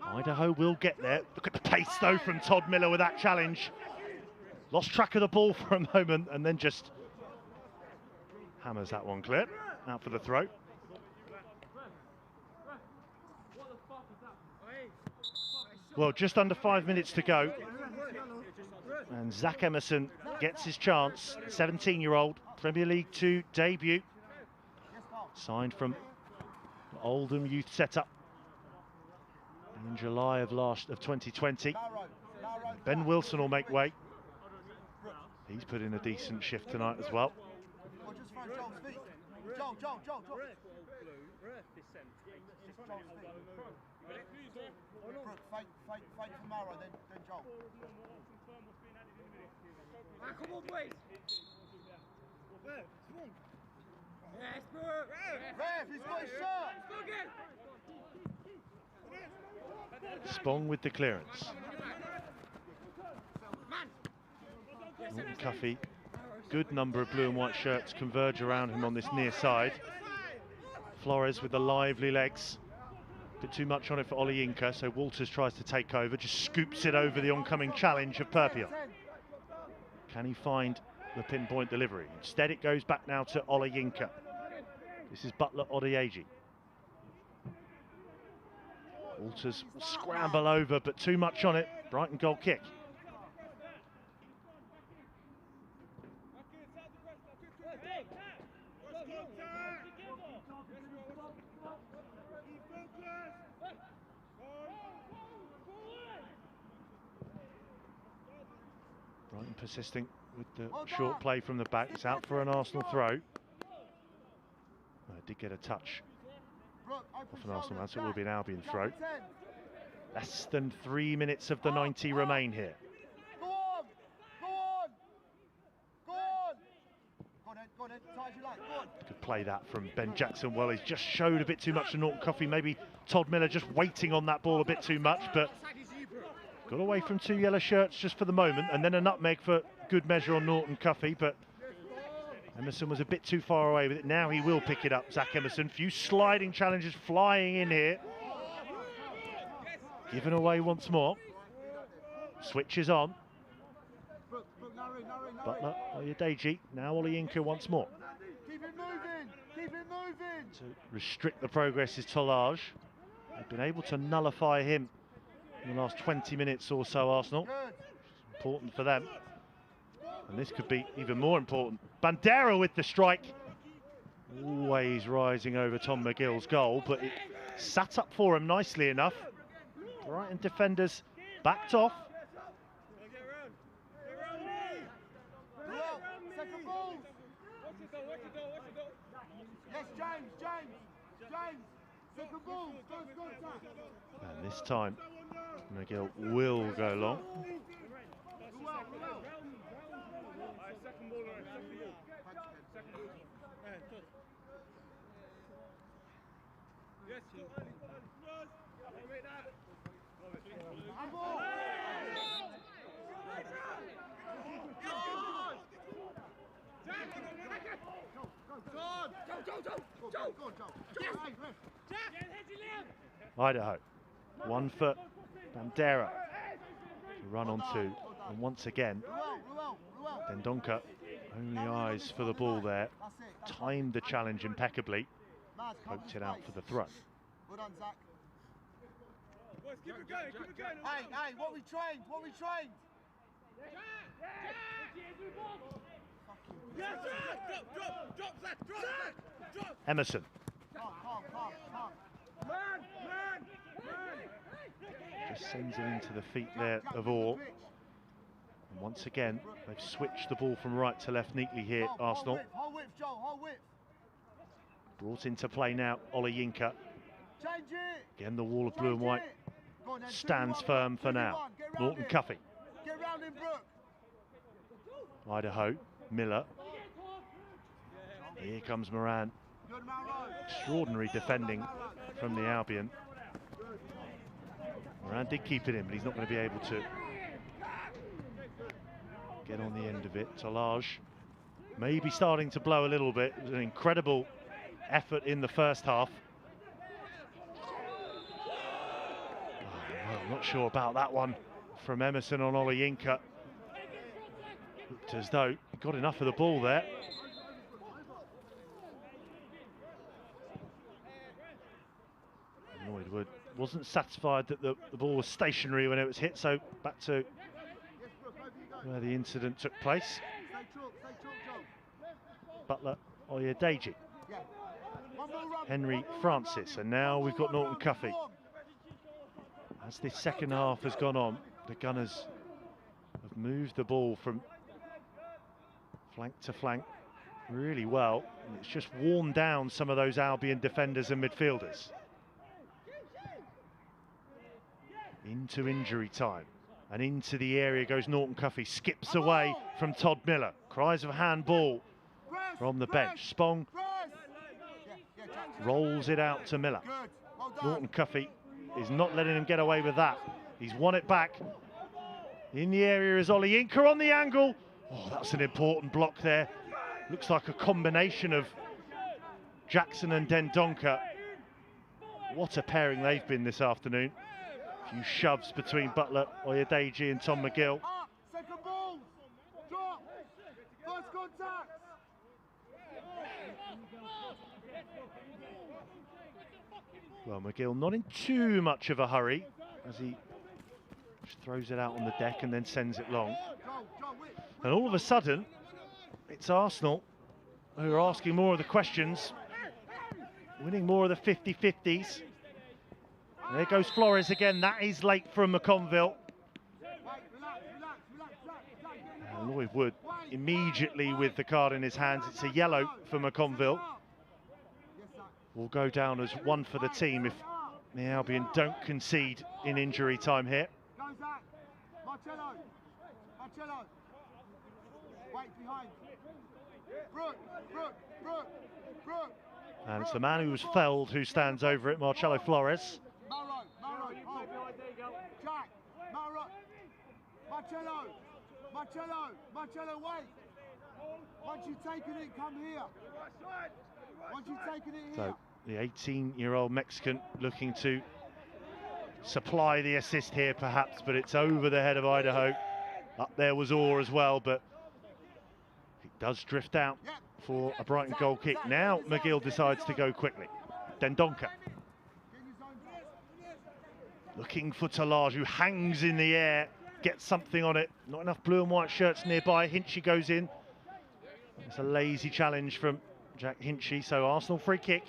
Idaho will get there. Look at the pace though from Todd Miller with that challenge. Lost track of the ball for a moment and then just hammers that one clear. Out for the throw. Well, just under 5 minutes to go. And Zach Emerson gets his chance. 17-year-old Premier League 2 debut. Signed from Oldham youth setup in July of 2020. Ben Wilson will make way. He's put in a decent shift tonight as well. Fight for Mara, then Joel. Come on, boys. Yes, bro. Ref, he's got his shot. Spong with the clearance. Norton Cuffey, good number of blue and white shirts converge around him on this near side. Flores with the lively legs. Bit too much on it for Ollie Yinka, so Walters tries to take over, just scoops it over the oncoming challenge of Perpion. Can he find the pinpoint delivery? Instead it goes back now to Ollie Yinka. This is Butler Odieji. Walters will scramble over, but too much on it. Brighton goal kick. Brighton persisting with the short play from the back. It's out for an Arsenal throw. Did get a touch off an Arsenal man, so it will be an Albion throw. Less than 3 minutes of the 90 remain here. Go on! Go on! Go on! Go on, Ed. Go on, Ed. Tight as you like. Go on. Could play that from Ben Jackson. Well, he's just showed a bit too much to Norton Coffey. Maybe Todd Miller just waiting on that ball a bit too much, but got away from 2 yellow shirts just for the moment, and then a nutmeg for good measure on Norton Coffey, but Emerson was a bit too far away with it. Now he will pick it up, Zach Emerson. Few sliding challenges flying in here. Given away once more. Switches on. Butler, Oyedeji. Now Olayinka once more. Keep it moving! Keep it moving! To restrict the progress is Tolage. They've been able to nullify him in the last 20 minutes or so, Arsenal. Important for them. And this could be even more important. Bandera with the strike. Always rising over Tom McGill's goal, but it sat up for him nicely enough. Brighton defenders backed off. Second ball! Yes, James! Second ball! First contact! And this time, McGill will go long. Idaho, 1 foot, Bandera to run on 2, and once again, Dendoncker, only eyes for the ball there, timed the challenge impeccably, poked it out for the throw. Well done, Zach. Hey, what we trained! Emerson. Calm. Just sends it into the feet there of Orr. And once again, they've switched the ball from right to left neatly here, Arsenal. Whole width, Joel, whole width. Brought into play now, Olayinka. Change it. Again, the wall of blue and white Go on, then, stands 2-1, firm for 2-1, now. get round Norton him. Coffey. Get round him, Brooke. Idaho, Miller. Here comes Moran. Good, Mauro. Extraordinary defending from the Albion. Moran did keep it in, but he's not going to be able to get on the end of it. Tolage maybe starting to blow a little bit. It was an incredible effort in the first half. Well, not sure about that one from Emerson on Olayinka. Looked as though he got enough of the ball there. And Lloyd wasn't satisfied that the ball was stationary when it was hit, so back to where the incident took place. Butler, Oyedeji, Henry Francis, and now we've got Norton Coffey. As this second half has gone on, the Gunners have moved the ball from flank to flank really well, and it's just worn down some of those Albion defenders and midfielders. Into injury time, and into the area goes Norton Coffey, skips away from Todd Miller. Cries of handball from the bench. Spong rolls it out to Miller. Norton Coffey is not letting him get away with that. He's won it back. In the area is Olayinka on the angle. Oh, that's an important block there. Looks like a combination of Jackson and Dendoncker. What a pairing they've been this afternoon. A few shoves between Butler, Oyedeji and Tom McGill. Second ball. Drop. First contact. Well, McGill not in too much of a hurry as he just throws it out on the deck and then sends it long. And all of a sudden, it's Arsenal who are asking more of the questions, winning more of the 50-50s. There goes Flores again. That is late from McConville. And Lloyd Wood immediately with the card in his hands. It's a yellow for McConville. will go down as one for the team if the Albion don't concede in injury time here. Go, Zach. Marcello. Marcello. Wait behind. Brooke. And it's the man who was felled who stands over it, Marcelo Flores. Mauro. Oh. Jack. Mauro. Marcello, wait. Once you've taken it, come here. Once you've taken it here. So the 18-year-old Mexican looking to supply the assist here perhaps, but it's over the head of Idaho. Up there was Orr as well, but it does drift out for a Brighton goal kick. Now McGill decides to go quickly. Dendonka looking for Talage, who hangs in the air, gets something on it. Not enough blue and white shirts nearby. Hinchy goes in. It's a lazy challenge from Jack Hinchy, so Arsenal free kick.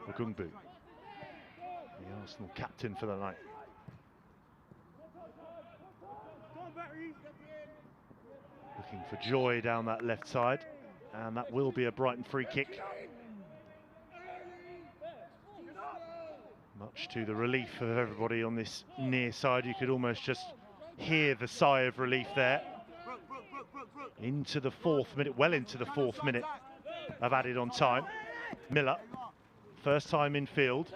Ogungbu, the Arsenal captain for the night. Looking for joy down that left side, and that will be a Brighton free kick. Much to the relief of everybody on this near side, you could almost just hear the sigh of relief there. Into the 4th minute, well into the 4th minute of added on time. Miller, first time in field,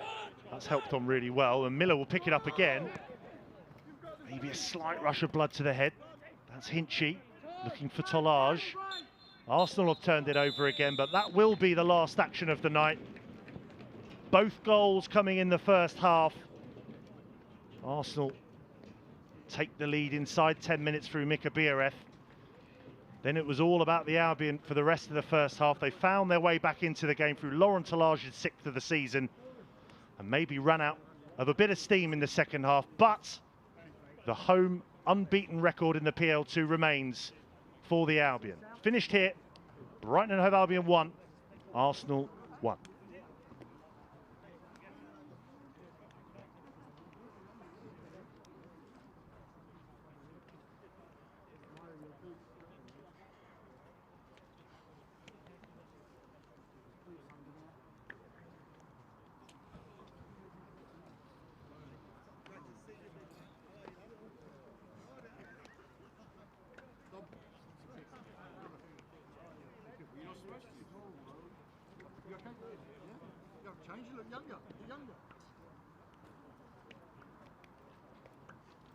that's helped on really well, and Miller will pick it up again. Maybe a slight rush of blood to the head. That's Hinchy looking for Talage. Arsenal have turned it over again, but that will be the last action of the night. Both goals coming in the first half. Arsenal take the lead inside 10 minutes through Mika Biereth. Then it was all about the Albion for the rest of the first half. They found their way back into the game through Laurent Talage's 6th of the season and maybe ran out of a bit of steam in the second half, but the home unbeaten record in the PL2 remains for the Albion. Finished here, Brighton and Hove Albion 1, Arsenal 1. You okay? Yeah? You haven't changed, you look younger. You're